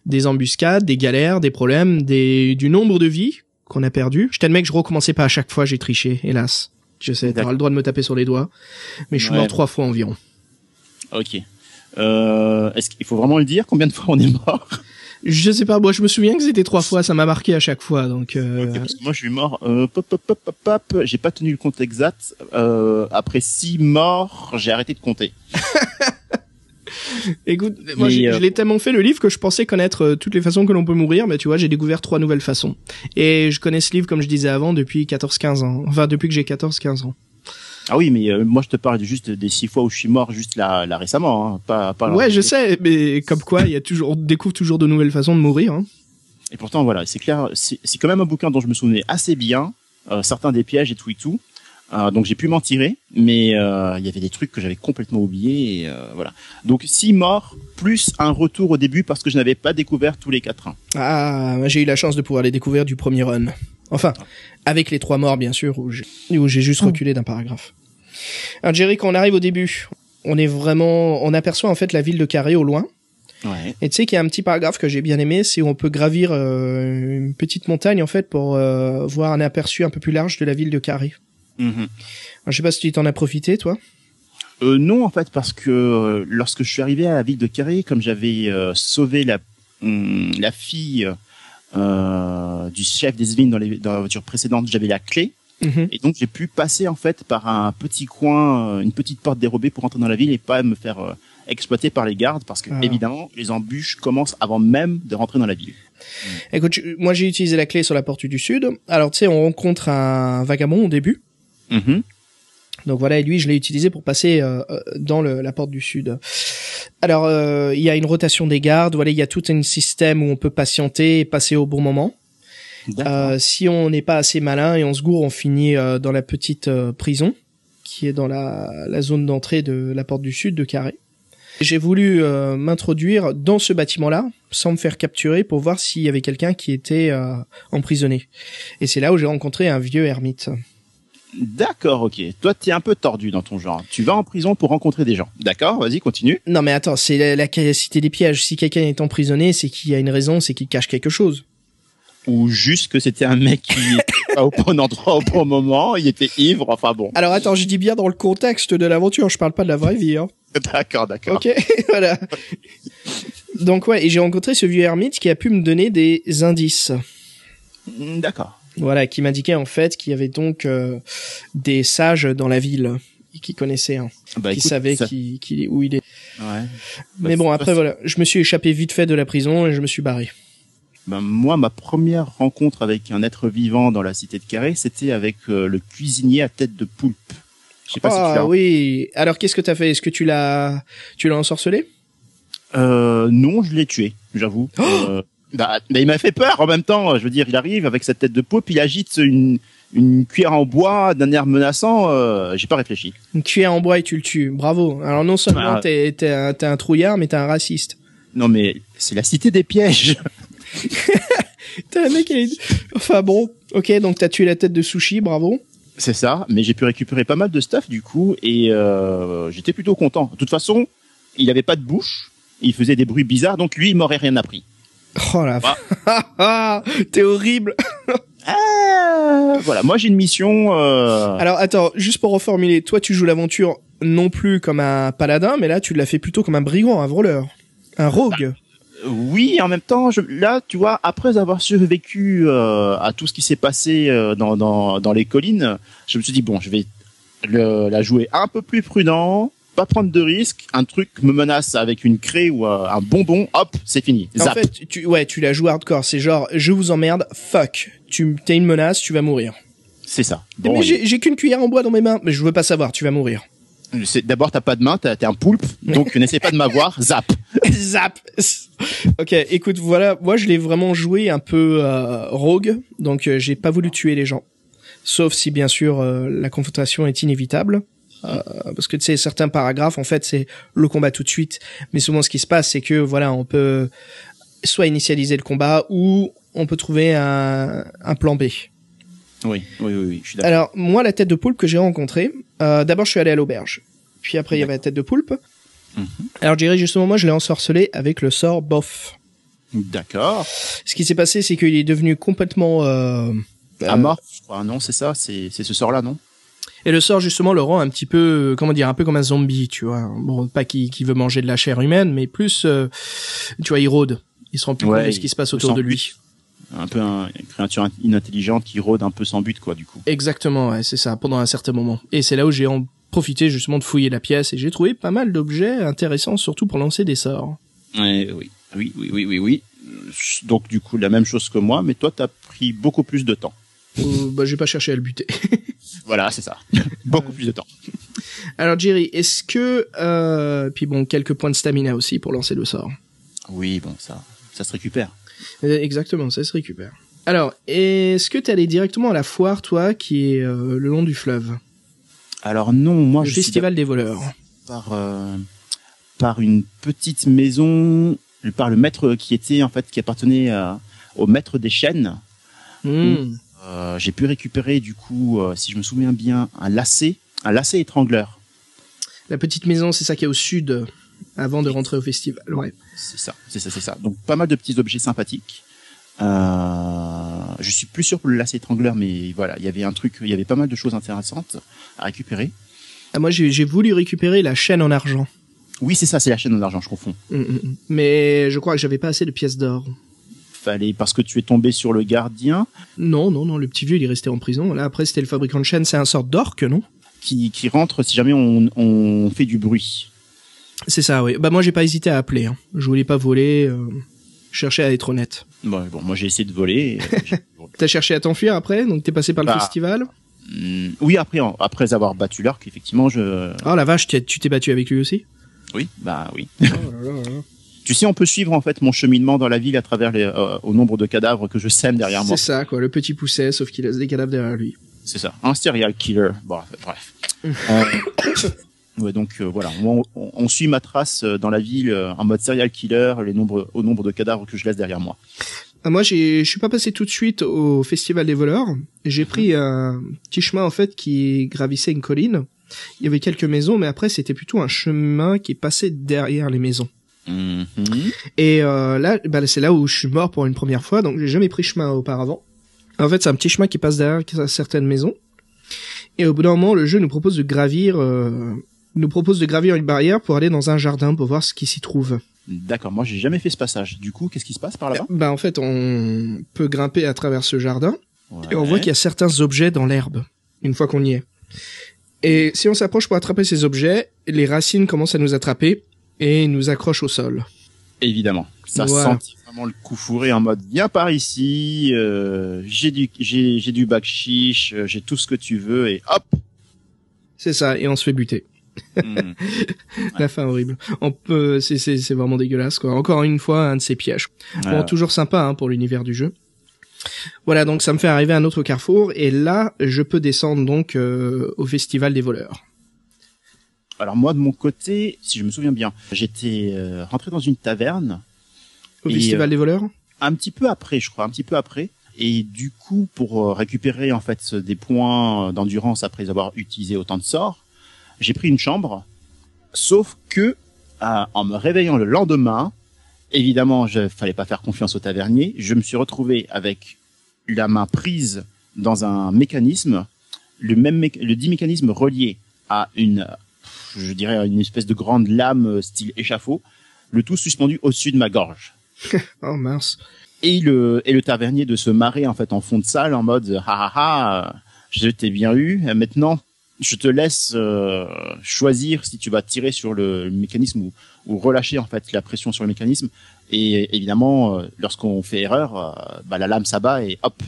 Speaker 1: Des embuscades, des galères, des problèmes, du nombre de vies qu'on a perdues. Je t'admets que je recommençais pas à chaque fois, j'ai triché, hélas. Je sais, t'auras le droit de me taper sur les doigts, mais je suis mort 3 fois environ.
Speaker 2: Ok. Est-ce qu'il faut vraiment le dire? Combien de fois on est mort?
Speaker 1: Je sais pas, moi je me souviens que c'était 3 fois, ça m'a marqué à chaque fois, donc...
Speaker 2: Okay, parce que moi je suis mort, j'ai pas tenu le compte exact, après 6 morts, j'ai arrêté de compter.
Speaker 1: Écoute, moi je l'ai tellement fait le livre que je pensais connaître toutes les façons que l'on peut mourir, mais tu vois, j'ai découvert 3 nouvelles façons. Et je connais ce livre, comme je disais avant, depuis 14-15 ans. Enfin, depuis que j'ai 14-15 ans.
Speaker 2: Ah oui, mais moi je te parle juste des 6 fois où je suis mort juste là récemment, hein, pas
Speaker 1: ouais, je sais, mais comme quoi, on découvre toujours de nouvelles façons de mourir. Hein.
Speaker 2: Et pourtant, voilà, c'est clair, c'est quand même un bouquin dont je me souvenais assez bien, certains des pièges et tout. Donc j'ai pu m'en tirer, mais il y avait des trucs que j'avais complètement oubliés. Et, voilà. Donc 6 morts plus un retour au début parce que je n'avais pas découvert tous les 4 ans.
Speaker 1: Ah, j'ai eu la chance de pouvoir les découvrir du premier run. Enfin, avec les 3 morts, bien sûr, où j'ai juste reculé d'un paragraphe. Alors, Jerry, quand on arrive au début, on aperçoit en fait la ville de Carré au loin.
Speaker 2: Ouais.
Speaker 1: Et tu sais qu'il y a un petit paragraphe que j'ai bien aimé, c'est où on peut gravir une petite montagne en fait pour voir un aperçu un peu plus large de la ville de Carré. Alors, je sais pas si tu t'en as profité, toi.
Speaker 2: Non, en fait, parce que lorsque je suis arrivé à la ville de Carré, comme j'avais sauvé la fille du chef des Svin dans la voiture précédente, j'avais la clé. Et donc j'ai pu passer en fait par un petit coin, une petite porte dérobée pour entrer dans la ville et pas me faire exploiter par les gardes parce que évidemment les embûches commencent avant même de rentrer dans la ville.
Speaker 1: Écoute, moi j'ai utilisé la clé sur la porte du sud. Alors tu sais, on rencontre un vagabond au début. Donc voilà, et lui je l'ai utilisé pour passer dans la porte du sud. Alors il y a une rotation des gardes. Voilà, il y a tout un système où on peut patienter et passer au bon moment. Si on n'est pas assez malin et on se gourre, on finit dans la petite prison qui est dans la zone d'entrée de la porte du sud de Carré. J'ai voulu m'introduire dans ce bâtiment-là sans me faire capturer pour voir s'il y avait quelqu'un qui était emprisonné. Et c'est là où j'ai rencontré un vieux ermite.
Speaker 2: D'accord, ok. Toi, t'es un peu tordu dans ton genre. Tu vas en prison pour rencontrer des gens. D'accord, vas-y, continue.
Speaker 1: Non mais attends, c'est la cité des pièges. Si quelqu'un est emprisonné, c'est qu'il y a une raison, c'est qu'il cache quelque chose.
Speaker 2: Ou juste que c'était un mec qui était pas au bon endroit au bon moment, il était ivre, enfin bon.
Speaker 1: Alors attends, je dis bien dans le contexte de l'aventure, je parle pas de la vraie vie, hein.
Speaker 2: D'accord.
Speaker 1: Ok, voilà. Donc ouais, et j'ai rencontré ce vieux ermite qui a pu me donner des indices.
Speaker 2: D'accord.
Speaker 1: Voilà, qui m'indiquait en fait qu'il y avait donc des sages dans la ville qui connaissaient, qui savaient où il est.
Speaker 2: Ouais.
Speaker 1: Mais bon, après voilà, je me suis échappé vite fait de la prison et je me suis barré.
Speaker 2: Moi, ma première rencontre avec un être vivant dans la cité de Carré, c'était avec le cuisinier à tête de poulpe. Je sais pas si tu l'as.
Speaker 1: Ah oui. Alors qu'est-ce que t'as fait? Est-ce que tu l'as ensorcelé?
Speaker 2: Non, je l'ai tué, j'avoue. Il m'a fait peur en même temps. Je veux dire, il arrive avec sa tête de poulpe, il agite une cuillère en bois d'un air menaçant. J'ai pas réfléchi.
Speaker 1: Une cuillère en bois et tu le tues. Bravo. Alors non seulement t'es un trouillard, mais t'es un raciste.
Speaker 2: Non mais c'est la cité des pièges.
Speaker 1: T'as un mec Enfin bon, ok, donc t'as tué la tête de Sushi, bravo.
Speaker 2: C'est ça, mais j'ai pu récupérer pas mal de stuff du coup et j'étais plutôt content. De toute façon, il avait pas de bouche, il faisait des bruits bizarres, donc lui il m'aurait rien appris.
Speaker 1: Oh la t'es horrible.
Speaker 2: Voilà, moi j'ai une mission.
Speaker 1: Alors attends, juste pour reformuler, toi tu joues l'aventure non plus comme un paladin, mais là tu l'as fait plutôt comme un brigand, un voleur, un rogue.
Speaker 2: Oui, en même temps, là, tu vois, après avoir survécu à tout ce qui s'est passé dans les collines, je me suis dit bon, je vais la jouer un peu plus prudent pas prendre de risques, un truc me menace avec une craie ou un bonbon, hop, c'est fini. Zap.
Speaker 1: En fait, tu la joues hardcore, c'est genre, je vous emmerde, fuck. T'es une menace, tu vas mourir.
Speaker 2: C'est ça.
Speaker 1: Bon, mais j'ai qu'une cuillère en bois dans mes mains, mais je veux pas savoir, tu vas mourir.
Speaker 2: D'abord, t'as pas de main, t'es un poulpe, donc n'essaie pas de m'avoir, zap.
Speaker 1: Zap. Ok, écoute, voilà, moi je l'ai vraiment joué un peu rogue, donc j'ai pas voulu tuer les gens. Sauf si bien sûr la confrontation est inévitable. Parce que tu sais, certains paragraphes, en fait, c'est le combat tout de suite. Mais souvent, ce qui se passe, c'est que voilà, on peut soit initialiser le combat ou on peut trouver un plan B.
Speaker 2: Oui, je suis d'accord.
Speaker 1: Alors, moi, la tête de poulpe que j'ai rencontrée, d'abord, je suis allé à l'auberge. Puis après, il y avait la tête de poulpe. Alors, je dirais justement, moi, je l'ai ensorcelé avec le sort bof.
Speaker 2: D'accord.
Speaker 1: Ce qui s'est passé, c'est qu'il est devenu complètement...
Speaker 2: amorphe, je crois, non, c'est ça, c'est ce sort-là, non?
Speaker 1: Et le sort, justement, le rend un petit peu, comment dire, un peu comme un zombie, tu vois. Bon, pas qui veut manger de la chair humaine, mais plus, tu vois, il rôde. Il se rend plus compte de ce qui se passe autour de lui.
Speaker 2: Un peu une créature inintelligente qui rôde un peu sans but, quoi, du coup.
Speaker 1: Exactement, ouais, c'est ça, pendant un certain moment. Et c'est là où j'ai profité, justement, de fouiller la pièce, et j'ai trouvé pas mal d'objets intéressants, surtout pour lancer des sorts.
Speaker 2: Oui. Donc, du coup, la même chose que moi, mais toi, t'as pris beaucoup plus de temps.
Speaker 1: J'ai pas cherché à le buter.
Speaker 2: Voilà, c'est ça. Beaucoup plus de temps.
Speaker 1: Alors, Jerry, est-ce que... puis bon, quelques points de stamina aussi pour lancer le sort.
Speaker 2: Oui, bon, ça se récupère.
Speaker 1: Exactement, ça se récupère. Alors, est-ce que t'es allé directement à la foire, toi, qui est le long du fleuve?
Speaker 2: Alors non, moi
Speaker 1: le
Speaker 2: je
Speaker 1: festival des voleurs.
Speaker 2: Par une petite maison, par le maître qui appartenait au maître des chênes. J'ai pu récupérer du coup, si je me souviens bien, un lacet étrangleur.
Speaker 1: La petite maison, c'est ça qui est au sud, avant de rentrer au festival. Ouais.
Speaker 2: C'est ça. Donc pas mal de petits objets sympathiques. Je suis plus sûr pour le lacet étrangleur, mais voilà, il y avait pas mal de choses intéressantes à récupérer.
Speaker 1: Moi, j'ai voulu récupérer la chaîne en argent.
Speaker 2: Oui, c'est ça, c'est la chaîne en argent, je confonds.
Speaker 1: Mais je crois que j'avais pas assez de pièces d'or.
Speaker 2: Parce que tu es tombé sur le gardien.
Speaker 1: Non, le petit vieux, il est resté en prison. Là, après, c'était le fabricant de chaînes, c'est un sort d'orque, non?
Speaker 2: Qui rentre si jamais on fait du bruit.
Speaker 1: C'est ça, oui. Bah, moi, j'ai pas hésité à appeler, hein. Je voulais pas voler, je cherchais à être honnête.
Speaker 2: Bon, moi, j'ai essayé de voler.
Speaker 1: T'as cherché à t'enfuir après? Donc, t'es passé par le festival?
Speaker 2: Oui, après avoir battu l'orque, effectivement,
Speaker 1: Oh la vache, tu t'es battu avec lui aussi?
Speaker 2: Oui, oui. Tu sais, on peut suivre en fait mon cheminement dans la ville à travers au nombre de cadavres que je sème derrière moi.
Speaker 1: C'est ça, quoi. Le petit pousset, sauf qu'il laisse des cadavres derrière lui.
Speaker 2: C'est ça. Un serial killer. Bon, bref. Ouais, donc voilà, on suit ma trace dans la ville en mode serial killer, au nombre de cadavres que je laisse derrière moi.
Speaker 1: Moi, je suis pas passé tout de suite au festival des voleurs. J'ai pris un petit chemin en fait qui gravissait une colline. Il y avait quelques maisons, mais après c'était plutôt un chemin qui passait derrière les maisons. Et là, c'est là où je suis mort pour une première fois, donc j'ai jamais pris chemin auparavant. En fait, c'est un petit chemin qui passe derrière certaines maisons. Et au bout d'un moment, le jeu nous propose de gravir une barrière pour aller dans un jardin pour voir ce qui s'y trouve.
Speaker 2: D'accord, moi j'ai jamais fait ce passage. Du coup, qu'est-ce qui se passe par là-bas?
Speaker 1: En fait, on peut grimper à travers ce jardin et on voit qu'il y a certains objets dans l'herbe une fois qu'on y est. Et si on s'approche pour attraper ces objets, les racines commencent à nous attraper et nous accrochent au sol.
Speaker 2: Évidemment, ça sent vraiment le coup fourré en mode viens par ici, j'ai du bac chiche, j'ai tout ce que tu veux et hop.
Speaker 1: C'est ça, et on se fait buter. La fin horrible. C'est vraiment dégueulasse, quoi. Encore une fois, un de ces pièges. Bon, toujours sympa pour l'univers du jeu. Voilà, donc ça me fait arriver à un autre carrefour et là, je peux descendre donc au festival des voleurs.
Speaker 2: Alors moi de mon côté, si je me souviens bien, j'étais rentré dans une taverne.
Speaker 1: Au festival des voleurs ?
Speaker 2: Un petit peu après, je crois, Et du coup, pour récupérer en fait des points d'endurance après avoir utilisé autant de sorts, j'ai pris une chambre. Sauf que en me réveillant le lendemain, évidemment, fallait pas faire confiance au tavernier. Je me suis retrouvé avec la main prise dans un mécanisme, le dit mécanisme relié à une espèce de grande lame style échafaud, le tout suspendu au-dessus de ma gorge.
Speaker 1: Oh mince.
Speaker 2: Et le tavernier de se marrer en fait en fond de salle en mode je t'ai bien eu, maintenant je te laisse choisir si tu vas tirer sur le mécanisme ou relâcher en fait la pression sur le mécanisme. Et évidemment, lorsqu'on fait erreur, la lame s'abat et hop.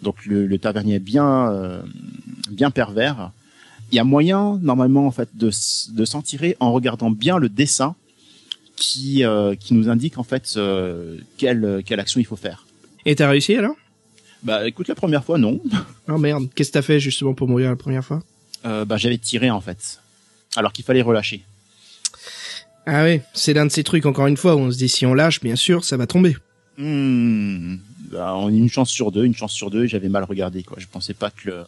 Speaker 2: Donc le tavernier est bien pervers. Il y a moyen normalement en fait de s'en tirer en regardant bien le dessin qui nous indique en fait quelle action il faut faire.
Speaker 1: Et t'as réussi alors?
Speaker 2: Bah écoute, la première fois non.
Speaker 1: Oh merde, qu'est-ce que t'as fait justement pour mourir la première fois?
Speaker 2: J'avais tiré en fait, alors qu'il fallait relâcher.
Speaker 1: Ah oui, c'est l'un de ces trucs encore une fois où on se dit si on lâche, bien sûr, ça va tomber.
Speaker 2: On a une chance sur deux, et j'avais mal regardé quoi. Je pensais pas que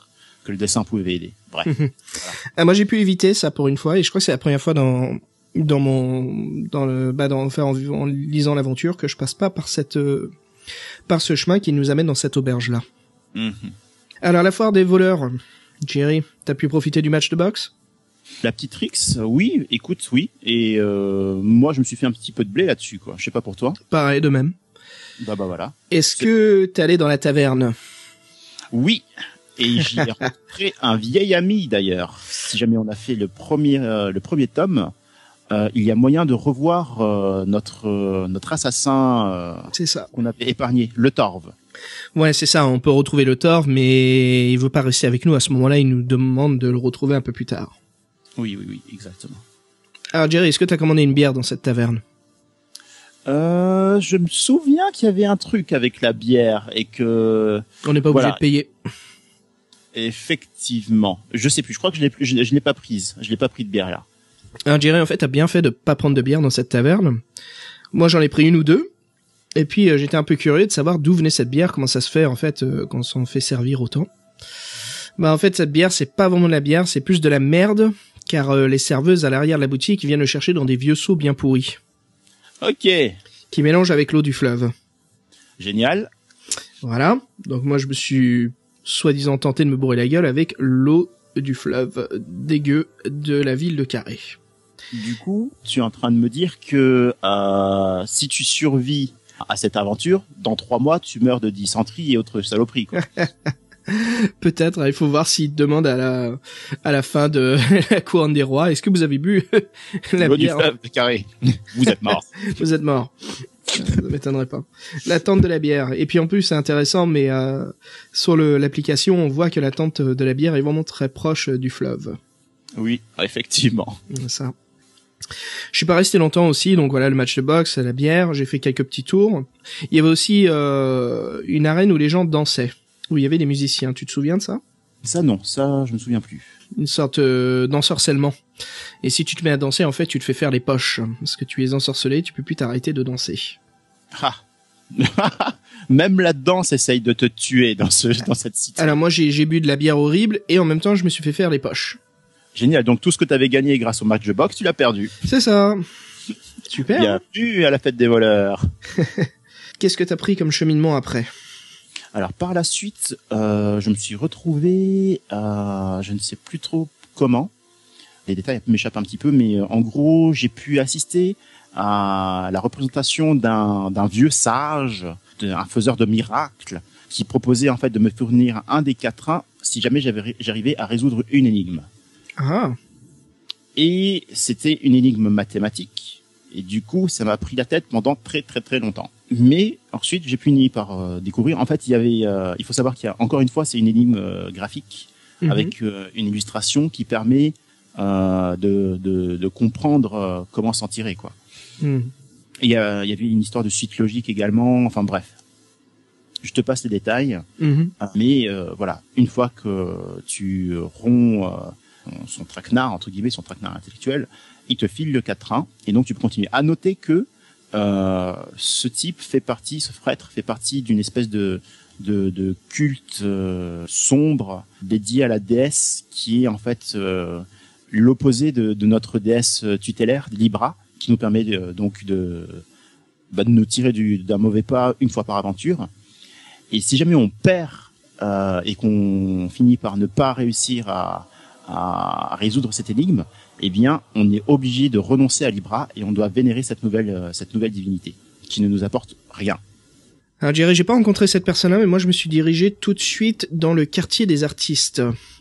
Speaker 2: le dessin pouvait aider. Bref. Voilà.
Speaker 1: Ah, moi j'ai pu éviter ça pour une fois et je crois que c'est la première fois en lisant l'aventure que je passe pas par ce chemin qui nous amène dans cette auberge là. Alors la foire des voleurs, Jerry, t'as pu profiter du match de boxe?
Speaker 2: La petite Rix, oui, écoute, oui. Et moi, je me suis fait un petit peu de blé là-dessus, quoi. Je sais pas pour toi.
Speaker 1: Pareil, de même.
Speaker 2: Bah voilà.
Speaker 1: Est-ce que t'es allé dans la taverne?
Speaker 2: Oui. Et j'y ai rencontré un vieil ami, d'ailleurs. Si jamais on a fait le premier tome, il y a moyen de revoir notre assassin
Speaker 1: c'est ça.
Speaker 2: Qu'on avait épargné, le Torve.
Speaker 1: Ouais, c'est ça. On peut retrouver le Torve, mais il veut pas rester avec nous. À ce moment-là, il nous demande de le retrouver un peu plus tard.
Speaker 2: Oui, exactement.
Speaker 1: Alors Jerry, est-ce que t'as commandé une bière dans cette taverne?
Speaker 2: Je me souviens qu'il y avait un truc avec la bière et que...
Speaker 1: On n'est pas obligé de payer.
Speaker 2: Effectivement. Je sais plus, je crois que je l'ai pas prise. Je l'ai pas pris de bière là.
Speaker 1: Alors Jerry, en fait, t'as bien fait de pas prendre de bière dans cette taverne. Moi, j'en ai pris une ou deux. Et puis, j'étais un peu curieux de savoir d'où venait cette bière, comment ça se fait, en fait, quand on s'en fait servir autant. En fait, cette bière, c'est pas vraiment de la bière, c'est plus de la merde, car les serveuses à l'arrière de la boutique viennent le chercher dans des vieux seaux bien pourris.
Speaker 2: Ok.
Speaker 1: Qui mélangent avec l'eau du fleuve.
Speaker 2: Génial.
Speaker 1: Voilà. Donc moi, je me suis soi-disant tenté de me bourrer la gueule avec l'eau du fleuve dégueu de la ville de Carré.
Speaker 2: Du coup, tu es en train de me dire que si tu survis à cette aventure, dans 3 mois, tu meurs de dysenterie et autres saloperies, quoi.
Speaker 1: Peut-être, il faut voir s'il demande à la fin de la couronne des rois, est-ce que vous avez bu la
Speaker 2: l'eau
Speaker 1: bière
Speaker 2: du fleuve de Carré. Vous êtes mort.
Speaker 1: Vous êtes mort. Ça ne m'étonnerait pas. La tente de la bière. Et puis en plus, c'est intéressant, mais sur l'application, on voit que la tente de la bière est vraiment très proche du fleuve.
Speaker 2: Oui, effectivement.
Speaker 1: Ça. Je suis pas resté longtemps aussi, donc voilà, le match de boxe, la bière, j'ai fait quelques petits tours. Il y avait aussi une arène où les gens dansaient, où il y avait des musiciens. Tu te souviens de ça?
Speaker 2: Ça non, ça je me souviens plus.
Speaker 1: Une sorte d'ensorcellement. Et si tu te mets à danser, en fait, tu te fais faire les poches. Parce que tu es ensorcelé, tu peux plus t'arrêter de danser.
Speaker 2: Ah. Même la danse essaye de te tuer dans cette situation.
Speaker 1: Alors moi, j'ai bu de la bière horrible et en même temps, je me suis fait faire les poches.
Speaker 2: Génial, donc tout ce que tu avais gagné grâce au match de boxe, tu l'as perdu.
Speaker 1: C'est ça. Super.
Speaker 2: Bienvenue à la fête des voleurs.
Speaker 1: Qu'est-ce que t'as pris comme cheminement après?
Speaker 2: Alors par la suite, je me suis retrouvé, je ne sais plus trop comment, les détails m'échappent un petit peu, mais en gros j'ai pu assister à la représentation d'un vieux sage, un faiseur de miracles, qui proposait en fait de me fournir un des 4 si jamais j'arrivais à résoudre une énigme.
Speaker 1: Ah.
Speaker 2: Et c'était une énigme mathématique. Et du coup, ça m'a pris la tête pendant très très très longtemps. Mais ensuite, j'ai fini par découvrir. En fait, il faut savoir qu'il y a encore une fois, c'est une énigme graphique avec une illustration qui permet de comprendre comment s'en tirer, quoi. Et il y avait une histoire de suite logique également. Enfin bref, je te passe les détails. Mais voilà, une fois que tu romps son traquenard, entre guillemets, son traquenard intellectuel, il te file le 4-1 et donc tu peux continuer. À noter que ce type ce prêtre fait partie d'une espèce de culte sombre dédié à la déesse qui est en fait l'opposé de notre déesse tutélaire, Libra, qui nous permet donc de nous tirer d'un mauvais pas une fois par aventure. Et si jamais on perd et qu'on finit par ne pas réussir à résoudre cette énigme, eh bien, on est obligé de renoncer à Libra et on doit vénérer cette nouvelle divinité qui ne nous apporte rien.
Speaker 1: Alors Jerry, j'ai pas rencontré cette personne-là, mais moi je me suis dirigé tout de suite dans le quartier des artistes,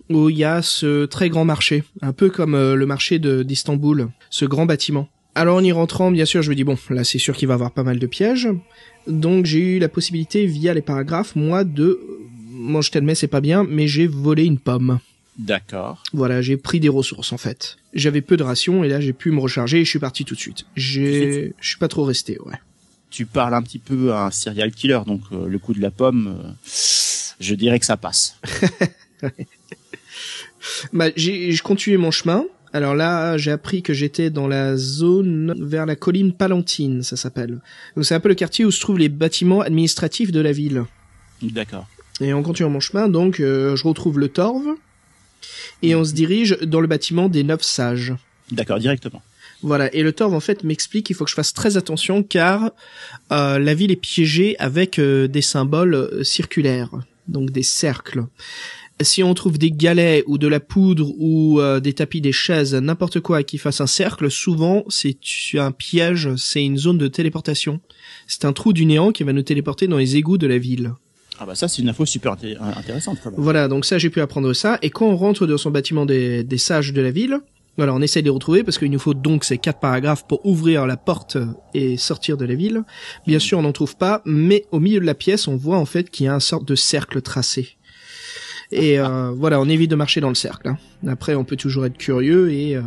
Speaker 1: où il y a ce très grand marché, un peu comme le marché d'Istanbul, ce grand bâtiment. Alors en y rentrant, bien sûr, je me dis bon, là c'est sûr qu'il va y avoir pas mal de pièges, donc j'ai eu la possibilité via les paragraphes, moi je t'admets c'est pas bien, mais j'ai volé une pomme.
Speaker 2: D'accord.
Speaker 1: Voilà, j'ai pris des ressources en fait. J'avais peu de rations et là j'ai pu me recharger et je suis parti tout de suite. Je suis pas trop resté, ouais.
Speaker 2: Tu parles un petit peu à un serial killer, donc le coup de la pomme, je dirais que ça passe.
Speaker 1: Bah, je continuais mon chemin. Alors là, j'ai appris que j'étais dans la zone vers la colline Palatine, ça s'appelle. Donc c'est un peu le quartier où se trouvent les bâtiments administratifs de la ville.
Speaker 2: D'accord.
Speaker 1: Et en continuant mon chemin, donc, je retrouve le Torve. Et on se dirige dans le bâtiment des 9 sages.
Speaker 2: D'accord, directement.
Speaker 1: Voilà, et le Torve en fait m'explique qu'il faut que je fasse très attention car la ville est piégée avec des symboles circulaires, donc des cercles. Si on trouve des galets ou de la poudre ou des tapis, des chaises, n'importe quoi qui fasse un cercle, souvent c'est un piège, c'est une zone de téléportation. C'est un trou du néant qui va nous téléporter dans les égouts de la ville.
Speaker 2: Ah bah ça c'est une info super intéressante quand même.
Speaker 1: Voilà, donc ça j'ai pu apprendre ça, et quand on rentre dans son bâtiment des sages de la ville, voilà, on essaye de les retrouver parce qu'il nous faut donc ces 4 paragraphes pour ouvrir la porte et sortir de la ville. Bien sûr on n'en trouve pas, mais au milieu de la pièce on voit en fait qu'il y a une sorte de cercle tracé. Et voilà, on évite de marcher dans le cercle. Hein. Après on peut toujours être curieux et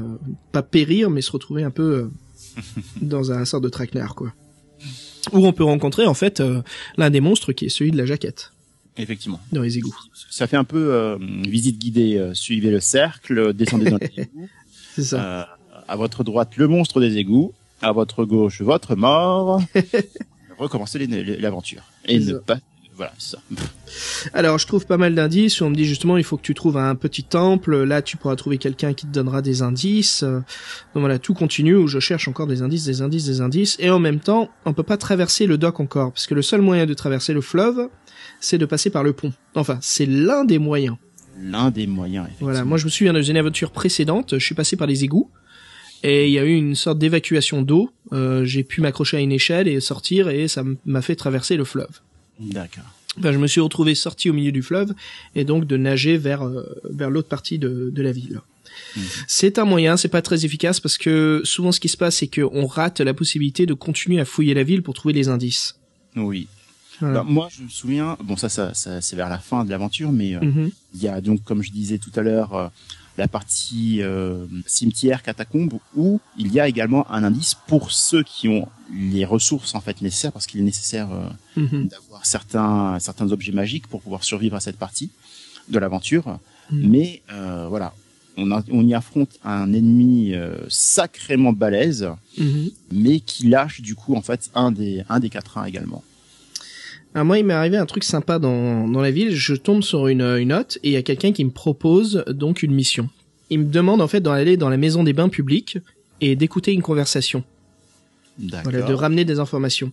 Speaker 1: pas périr, mais se retrouver un peu dans un sorte de traquenard quoi. Où on peut rencontrer en fait l'un des monstres qui est celui de la jaquette.
Speaker 2: Effectivement.
Speaker 1: Dans les égouts.
Speaker 2: Ça fait un peu visite guidée. Suivez le cercle, descendez dans les égouts.
Speaker 1: C'est ça.
Speaker 2: À votre droite, le monstre des égouts. À votre gauche, votre mort. Recommencez l'aventure. Et ne pas... Voilà, c'est ça.
Speaker 1: Alors, je trouve pas mal d'indices. On me dit justement, il faut que tu trouves un petit temple. Là, tu pourras trouver quelqu'un qui te donnera des indices. Donc voilà, tout continue où je cherche encore des indices. Et en même temps, on peut pas traverser le dock encore. Parce que le seul moyen de traverser le fleuve, c'est de passer par le pont. Enfin, c'est l'un des moyens.
Speaker 2: L'un des moyens, effectivement.
Speaker 1: Voilà, moi je me souviens dans une aventure précédente, je suis passé par les égouts. Et il y a eu une sorte d'évacuation d'eau. J'ai pu m'accrocher à une échelle et sortir. Et ça m'a fait traverser le fleuve.
Speaker 2: D'accord.
Speaker 1: Ben, je me suis retrouvé sorti au milieu du fleuve et donc de nager vers l'autre partie de la ville. C'est un moyen, c'est pas très efficace parce que souvent ce qui se passe c'est qu'on rate la possibilité de continuer à fouiller la ville pour trouver les indices.
Speaker 2: Oui.
Speaker 1: Voilà.
Speaker 2: Alors, moi je me souviens, bon ça c'est vers la fin de l'aventure, mais il y a donc comme je disais tout à l'heure la partie cimetière, catacombe, où il y a également un indice pour ceux qui ont les ressources en fait nécessaires, parce qu'il est nécessaire d'avoir certains objets magiques pour pouvoir survivre à cette partie de l'aventure. Mais voilà, on y affronte un ennemi sacrément balèze, mais qui lâche du coup en fait un des 4 1 également.
Speaker 1: Alors moi, il m'est arrivé un truc sympa dans la ville. Je tombe sur une note et il y a quelqu'un qui me propose donc une mission. Il me demande en fait d'aller dans la maison des bains publics et d'écouter une conversation.
Speaker 2: D'accord.
Speaker 1: Voilà, de ramener des informations.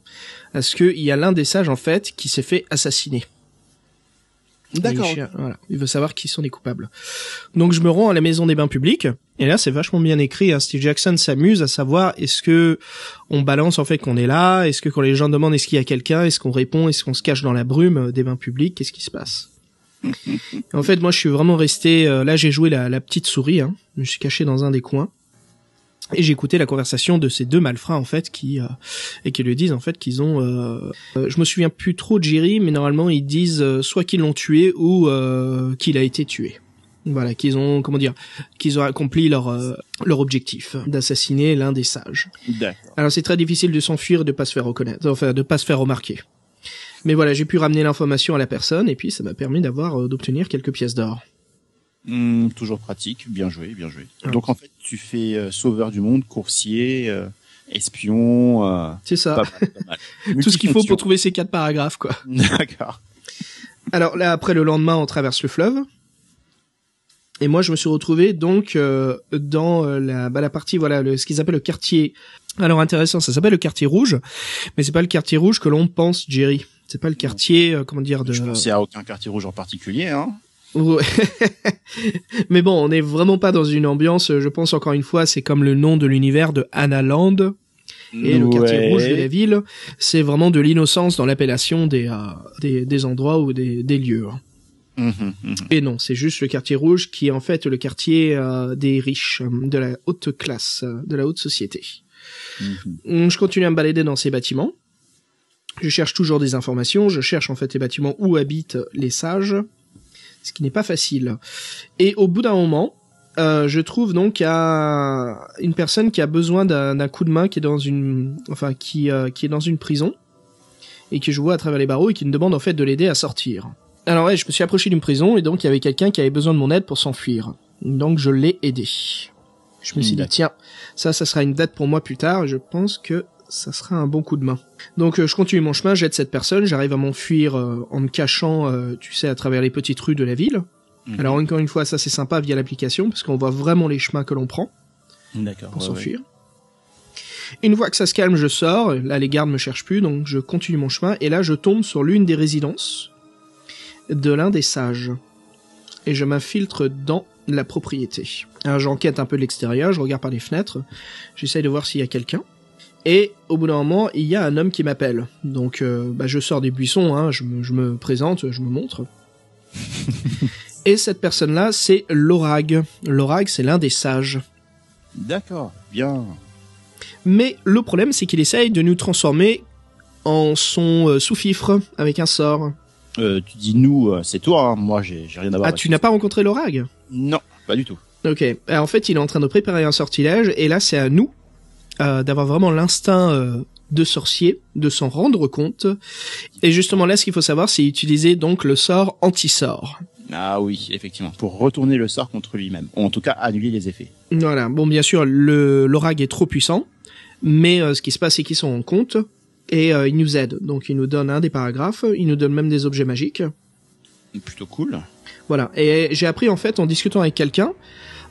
Speaker 1: Parce que il y a l'un des sages en fait qui s'est fait assassiner.
Speaker 2: D'accord.
Speaker 1: Voilà, il veut savoir qui sont les coupables. Donc je me rends à la maison des bains publics et là c'est vachement bien écrit. Hein. Steve Jackson s'amuse à savoir est-ce que on balance en fait qu'on est là, est-ce que quand les gens demandent est-ce qu'il y a quelqu'un, est-ce qu'on répond, est-ce qu'on se cache dans la brume des bains publics, qu'est-ce qui se passe. En fait moi je suis vraiment resté là j'ai joué la petite souris. Hein. Je me suis caché dans un des coins. Et j'ai écouté la conversation de ces 2 malfrats en fait qui lui disent en fait qu'ils ont je me souviens plus trop de Jerry mais normalement ils disent soit qu'ils l'ont tué ou qu'il a été tué. Voilà, qu'ils ont accompli leur objectif d'assassiner l'un des sages.
Speaker 2: D'accord.
Speaker 1: Alors c'est très difficile de s'enfuir et de pas se faire reconnaître, enfin de pas se faire remarquer. Mais voilà, j'ai pu ramener l'information à la personne et puis ça m'a permis d'obtenir quelques pièces d'or.
Speaker 2: Toujours pratique, bien joué. Donc en fait, tu fais sauveur du monde, coursier, espion.
Speaker 1: C'est ça.
Speaker 2: Pas mal.
Speaker 1: Tout ce qu'il faut pour trouver ces 4 paragraphes, quoi.
Speaker 2: D'accord.
Speaker 1: Alors là, après le lendemain, on traverse le fleuve. Et moi, je me suis retrouvé donc dans la partie, voilà, ce qu'ils appellent le quartier. Alors intéressant, ça s'appelle le quartier rouge, mais c'est pas le quartier rouge que l'on pense, Jerry. C'est pas le quartier,
Speaker 2: Je pensais à aucun quartier rouge en particulier, hein.
Speaker 1: Ouais. Mais bon, on n'est vraiment pas dans une ambiance, je pense encore une fois, c'est comme le nom de l'univers de Anna Land. Et le quartier rouge de la ville, c'est vraiment de l'innocence dans l'appellation des endroits ou des lieux. Et non, c'est juste le quartier rouge qui est en fait le quartier des riches, de la haute classe, de la haute société. Je continue à me balader dans ces bâtiments. Je cherche toujours des informations. Je cherche en fait les bâtiments où habitent les sages, ce qui n'est pas facile. Et au bout d'un moment, je trouve donc une personne qui a besoin d'un coup de main, qui est dans qui est dans une prison et que je vois à travers les barreaux et qui me demande en fait de l'aider à sortir. Alors ouais, je me suis approché d'une prison et donc il y avait quelqu'un qui avait besoin de mon aide pour s'enfuir. Donc je l'ai aidé. Je me suis dit tiens, ça sera une date pour moi plus tard et je pense que ça sera un bon coup de main. Donc je continue mon chemin, j'aide cette personne, j'arrive à m'enfuir en me cachant, tu sais, à travers les petites rues de la ville. Alors encore une fois, ça c'est sympa via l'application parce qu'on voit vraiment les chemins que l'on prend pour s'enfuir. Une fois que ça se calme, je sors, là les gardes me cherchent plus, donc je continue mon chemin et là je tombe sur l'une des résidences de l'un des sages. Et je m'infiltre dans la propriété. Alors j'enquête un peu de l'extérieur, je regarde par les fenêtres, j'essaye de voir s'il y a quelqu'un. Et au bout d'un moment, il y a un homme qui m'appelle. Donc je sors des buissons, hein, je me présente, je me montre. Et cette personne-là, c'est l'Orag. L'Orag, c'est l'un des sages.
Speaker 2: D'accord, bien.
Speaker 1: Mais le problème, c'est qu'il essaye de nous transformer en son sous-fifre avec un sort.
Speaker 2: Tu dis nous, c'est toi, hein. Moi j'ai rien à voir.
Speaker 1: Ah, tu n'as pas rencontré l'Orag ?
Speaker 2: Non, pas du tout.
Speaker 1: Ok, alors, en fait, il est en train de préparer un sortilège, et là, c'est à nous d'avoir vraiment l'instinct de sorcier, de s'en rendre compte. Et justement, là, ce qu'il faut savoir, c'est utiliser donc le sort anti-sort.
Speaker 2: Ah oui, effectivement, pour retourner le sort contre lui-même, ou en tout cas annuler les effets.
Speaker 1: Voilà, bon, bien sûr, l'Orag est trop puissant, mais ce qui se passe, c'est qu'ils s'en rendent compte, et ils nous aident. Donc, ils nous donnent un des paragraphes, ils nous donnent même des objets magiques.
Speaker 2: Plutôt cool.
Speaker 1: Voilà, et j'ai appris, en fait, en discutant avec quelqu'un,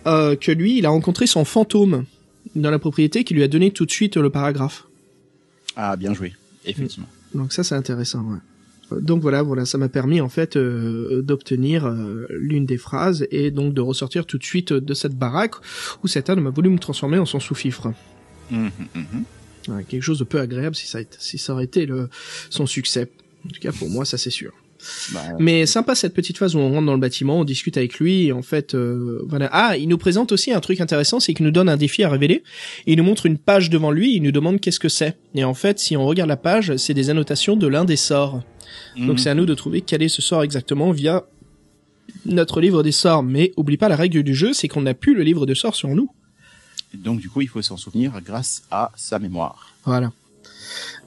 Speaker 1: que lui, il a rencontré son fantôme dans la propriété qui lui a donné tout de suite le paragraphe.
Speaker 2: Ah, bien joué, effectivement.
Speaker 1: Donc ça, c'est intéressant, ouais. Donc voilà, ça m'a permis en fait d'obtenir l'une des phrases et donc de ressortir tout de suite de cette baraque où cet homme a voulu me transformer en son sous-fifre. Ouais, quelque chose de peu agréable si ça aurait été son succès. En tout cas pour moi, ça c'est sûr. Mais sympa cette petite phase où on rentre dans le bâtiment, on discute avec lui et en fait voilà. Ah, il nous présente aussi un truc intéressant, c'est qu'il nous donne un défi à révéler. Il nous montre une page devant lui, il nous demande qu'est-ce que c'est. Et en fait, si on regarde la page, c'est des annotations de l'un des sorts. Donc c'est à nous de trouver quel est ce sort exactement via notre livre des sorts. Mais oublie pas la règle du jeu, c'est qu'on n'a plus le livre de sorts sur nous.
Speaker 2: Et donc du coup, il faut s'en souvenir grâce à sa mémoire.
Speaker 1: Voilà.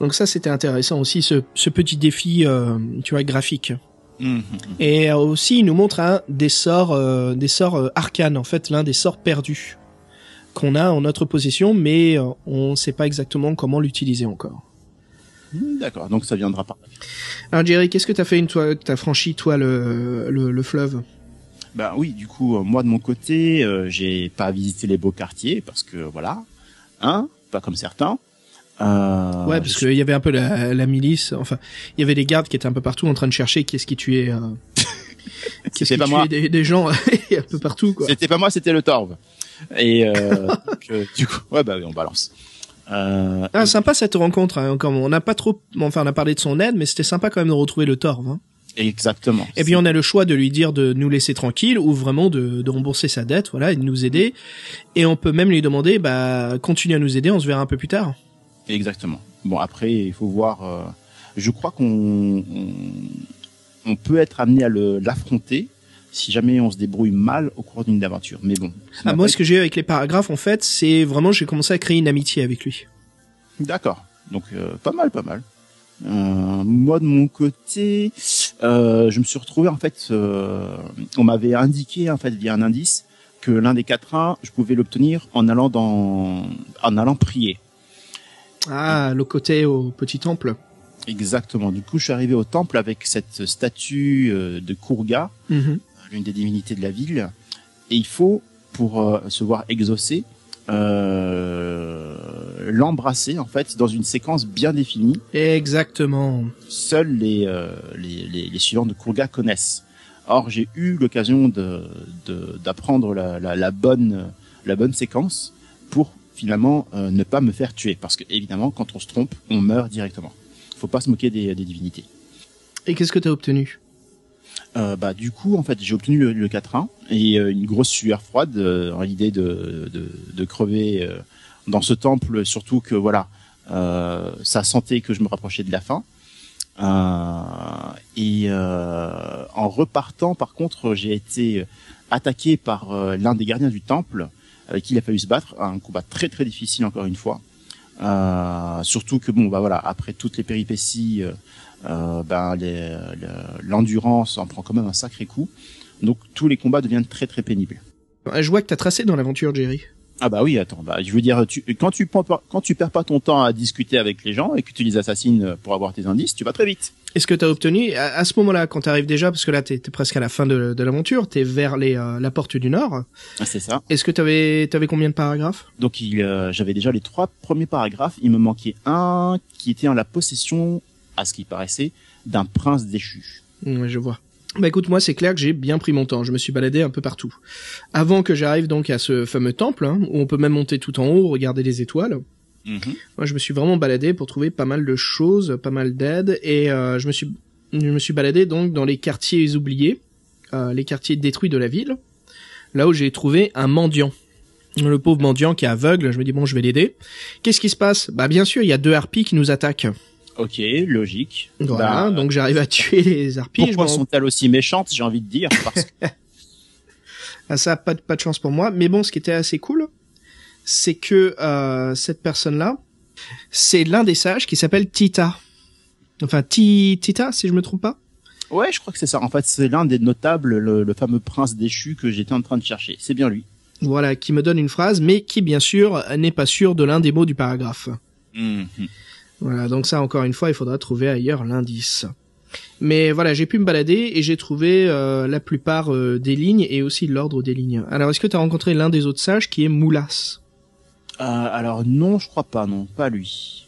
Speaker 1: Donc ça, c'était intéressant aussi, ce petit défi, tu vois, graphique. Et aussi, il nous montre des sorts arcanes, en fait, l'un des sorts perdus qu'on a en notre possession, mais on ne sait pas exactement comment l'utiliser encore.
Speaker 2: D'accord, donc ça viendra pas.
Speaker 1: Alors Jerry, qu'est-ce que t'as fait t'as franchi, toi, le fleuve ?
Speaker 2: Ben oui, du coup, moi de mon côté, j'ai pas visité les beaux quartiers, parce que voilà, pas comme certains.
Speaker 1: Ouais, parce qu'il y avait un peu la milice, enfin, il y avait des gardes qui étaient un peu partout en train de chercher qu'est-ce qui tuait,
Speaker 2: c'était pas moi.
Speaker 1: Des gens un peu partout, quoi.
Speaker 2: C'était pas moi, c'était le Torve. Et du coup, ouais, on balance.
Speaker 1: Sympa cette rencontre, hein, comme on n'a pas trop, enfin, on a parlé de son aide, mais c'était sympa quand même de retrouver le Torve, hein.
Speaker 2: Exactement.
Speaker 1: Et puis on a le choix de lui dire de nous laisser tranquille ou vraiment de rembourser sa dette, voilà, et de nous aider. Et on peut même lui demander, continue à nous aider, on se verra un peu plus tard.
Speaker 2: Exactement. Bon, après, il faut voir. Je crois qu'on peut être amené à l'affronter si jamais on se débrouille mal au cours d'une aventure. Mais bon.
Speaker 1: Moi, ce que j'ai eu avec les paragraphes, en fait, c'est vraiment j'ai commencé à créer une amitié avec lui.
Speaker 2: D'accord. Donc pas mal. Moi de mon côté, je me suis retrouvé en fait. On m'avait indiqué en fait via un indice que l'un des 4 je pouvais l'obtenir en allant prier.
Speaker 1: Ah, le côté au petit temple.
Speaker 2: Exactement. Du coup, je suis arrivé au temple avec cette statue de Kurga, l'une des divinités de la ville. Et il faut, pour se voir exaucer, l'embrasser en fait dans une séquence bien définie.
Speaker 1: Exactement.
Speaker 2: Seuls les suivants de Kurga connaissent. Or, j'ai eu l'occasion d'apprendre la bonne séquence pour finalement ne pas me faire tuer, parce que évidemment quand on se trompe, on meurt directement. Faut pas se moquer des divinités.
Speaker 1: Et qu'est-ce que t'as obtenu?
Speaker 2: Du coup, en fait, j'ai obtenu le 4-1 et une grosse sueur froide dans l'idée de crever dans ce temple, surtout que voilà, ça sentait que je me rapprochais de la fin. En repartant, par contre, j'ai été attaqué par l'un des gardiens du temple avec qui il a fallu se battre, un combat très très difficile encore une fois. Surtout que bon, bah voilà, après toutes les péripéties, l'endurance en prend quand même un sacré coup. Donc tous les combats deviennent très très pénibles.
Speaker 1: Je vois que t'as tracé dans l'aventure, Jerry.
Speaker 2: Ah bah oui, attends, je veux dire, quand tu perds pas ton temps à discuter avec les gens et que tu les assassines pour avoir tes indices, tu vas très vite.
Speaker 1: Est-ce que t'as obtenu, à ce moment-là, quand t'arrives déjà, parce que là t'es presque à la fin de l'aventure, t'es vers la porte du Nord.
Speaker 2: Ah, c'est ça.
Speaker 1: Est-ce que t'avais combien de paragraphes?
Speaker 2: Donc j'avais déjà les 3 premiers paragraphes, il me manquait un qui était en la possession, à ce qui paraissait, d'un prince déchu.
Speaker 1: Ouais, je vois. Bah écoute, moi c'est clair que j'ai bien pris mon temps, je me suis baladé un peu partout. Avant que j'arrive donc à ce fameux temple, hein, où on peut même monter tout en haut, regarder les étoiles, moi je me suis vraiment baladé pour trouver pas mal de choses, pas mal d'aides, et je me suis baladé donc dans les quartiers oubliés, les quartiers détruits de la ville, là où j'ai trouvé un mendiant. Le pauvre mendiant qui est aveugle, je me dis bon je vais l'aider. Qu'est-ce qui se passe? Bah bien sûr, il y a 2 harpies qui nous attaquent.
Speaker 2: Ok, logique.
Speaker 1: Voilà, donc j'arrive à tuer les harpies.
Speaker 2: Pourquoi sont-elles aussi méchantes, j'ai envie de dire, parce que...
Speaker 1: Ah, ça a pas de chance pour moi. Mais bon, ce qui était assez cool, c'est que cette personne-là, c'est l'un des sages qui s'appelle Tita. Enfin, Tita, si je me trompe pas.
Speaker 2: Ouais, je crois que c'est ça. En fait, c'est l'un des notables, le fameux prince déchu que j'étais en train de chercher. C'est bien lui.
Speaker 1: Voilà, qui me donne une phrase, mais qui, bien sûr, n'est pas sûr de l'un des mots du paragraphe. Voilà, donc ça, encore une fois, il faudra trouver ailleurs l'indice. Mais voilà, j'ai pu me balader et j'ai trouvé la plupart des lignes et aussi l'ordre des lignes. Alors, est-ce que tu as rencontré l'un des autres sages qui est Moulas?
Speaker 2: Alors non, je crois pas, non, pas lui.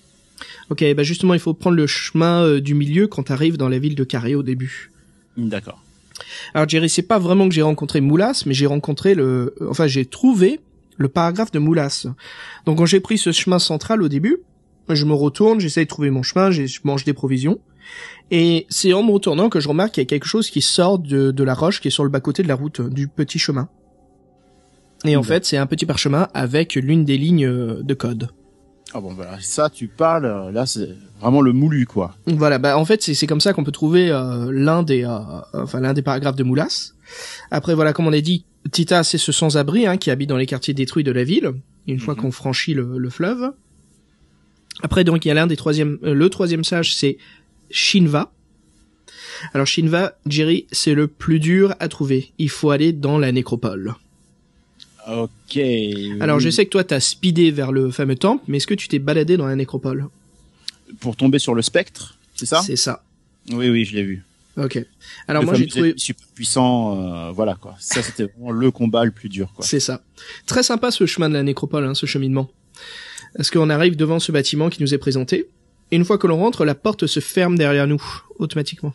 Speaker 1: Ok, bah justement, il faut prendre le chemin du milieu quand t'arrives dans la ville de Carré au début.
Speaker 2: D'accord.
Speaker 1: Alors Jerry, c'est pas vraiment que j'ai rencontré Moulas, mais j'ai trouvé le paragraphe de Moulas. Donc quand j'ai pris ce chemin central au début, je me retourne, j'essaye de trouver mon chemin, je mange des provisions. Et c'est en me retournant que je remarque qu'il y a quelque chose qui sort de la roche qui est sur le bas-côté de la route, du petit chemin. Et en fait, c'est un petit parchemin avec l'une des lignes de code.
Speaker 2: Ah bon, voilà, ça tu parles, là c'est vraiment le moulu, quoi.
Speaker 1: Voilà, bah en fait c'est comme ça qu'on peut trouver l'un des paragraphes de Moulas. Après voilà, comme on a dit, Tita c'est ce sans-abri qui habite dans les quartiers détruits de la ville, une fois qu'on franchit le fleuve. Après donc il y a le troisième sage, c'est Shinva. Alors Shinva, Jerry, c'est le plus dur à trouver. Il faut aller dans la nécropole.
Speaker 2: Ok.
Speaker 1: Alors je sais que toi t'as speedé vers le fameux temple, mais est-ce que tu t'es baladé dans la nécropole?
Speaker 2: Pour tomber sur le spectre, c'est ça?
Speaker 1: C'est ça.
Speaker 2: Oui, je l'ai vu.
Speaker 1: Ok. Alors moi j'ai trouvé
Speaker 2: super puissant, voilà quoi. Ça c'était vraiment le combat le plus dur, quoi.
Speaker 1: C'est ça. Très sympa ce chemin de la nécropole, ce cheminement. Parce qu'on arrive devant ce bâtiment qui nous est présenté. Et une fois que l'on rentre, la porte se ferme derrière nous, automatiquement.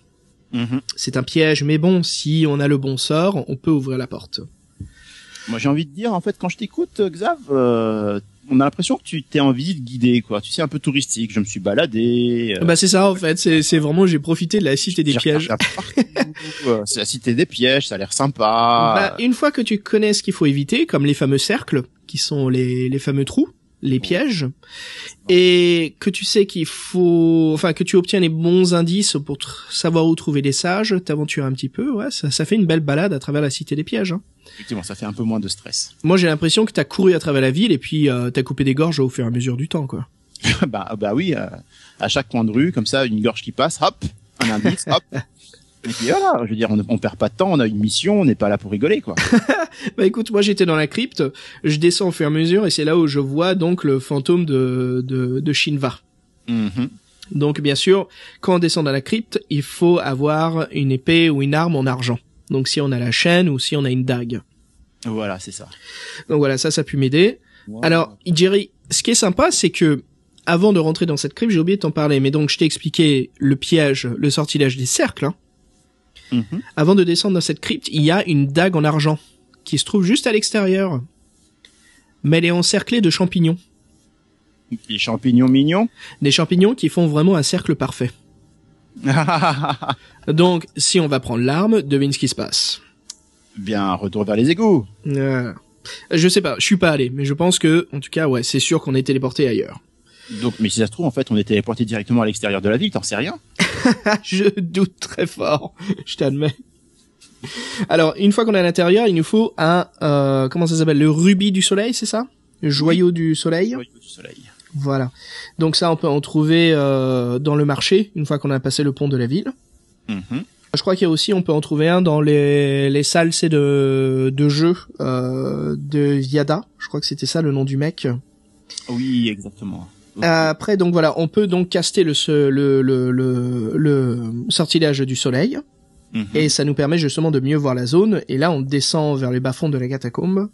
Speaker 1: C'est un piège, mais bon, si on a le bon sort, on peut ouvrir la porte.
Speaker 2: Moi j'ai envie de dire, en fait, quand je t'écoute, Xav, on a l'impression que tu t'es en visite guidée, quoi. Tu sais, un peu touristique. Je me suis baladé.
Speaker 1: Bah c'est ça en fait. C'est vraiment j'ai profité de la cité des pièges.
Speaker 2: C'est la cité des pièges. Ça a l'air sympa.
Speaker 1: Bah une fois que tu connais ce qu'il faut éviter, comme les fameux cercles, qui sont les fameux trous, les pièges, et que tu sais que tu obtiens les bons indices pour savoir où trouver les sages, t'aventures un petit peu. Ouais, ça fait une belle balade à travers la cité des pièges.
Speaker 2: Effectivement, ça fait un peu moins de stress.
Speaker 1: Moi, j'ai l'impression que t'as couru à travers la ville et puis t'as coupé des gorges au fur et à mesure du temps, quoi.
Speaker 2: bah oui, à chaque coin de rue, comme ça, une gorge qui passe, hop, un indice, hop. Et puis voilà, je veux dire, on perd pas de temps, on a une mission, on n'est pas là pour rigoler, quoi.
Speaker 1: Bah écoute, moi j'étais dans la crypte, je descends au fur et à mesure et c'est là où je vois donc le fantôme de Shinva. Donc bien sûr, quand on descend dans la crypte, il faut avoir une épée ou une arme en argent. Donc si on a la chaîne ou si on a une dague.
Speaker 2: Voilà, c'est ça.
Speaker 1: Donc voilà, ça a pu m'aider. Wow. Alors, Jerry, ce qui est sympa, c'est que avant de rentrer dans cette crypte, j'ai oublié de t'en parler, mais donc je t'ai expliqué le piège, le sortilège des cercles. Avant de descendre dans cette crypte, il y a une dague en argent qui se trouve juste à l'extérieur. mais elle est encerclée de champignons.
Speaker 2: Les champignons mignons.
Speaker 1: Des champignons qui font vraiment un cercle parfait. Donc, si on va prendre l'arme, devine ce qui se passe.
Speaker 2: Bien, retour vers les égouts.
Speaker 1: Je sais pas, je suis pas allé, mais je pense que, en tout cas, ouais, c'est sûr qu'on est téléporté ailleurs.
Speaker 2: Donc, mais si ça se trouve, en fait, on est téléporté directement à l'extérieur de la ville, t'en sais rien?
Speaker 1: Je doute très fort, je t'admets. Alors, une fois qu'on est à l'intérieur, il nous faut un, comment ça s'appelle, le rubis du soleil, c'est ça? Le joyau du soleil?
Speaker 2: Joyau du soleil.
Speaker 1: Voilà. Donc ça, on peut en trouver dans le marché, une fois qu'on a passé le pont de la ville.
Speaker 2: Mm-hmm.
Speaker 1: Je crois qu'il y a aussi, on peut en trouver un dans les salles, c'est de jeu de Viada. Je crois que c'était ça le nom du mec.
Speaker 2: Oui, exactement.
Speaker 1: Après, donc voilà, on peut donc caster le sortilège du soleil.
Speaker 2: Mm-hmm.
Speaker 1: Et ça nous permet justement de mieux voir la zone. Et là, on descend vers les bas-fonds de la catacombe.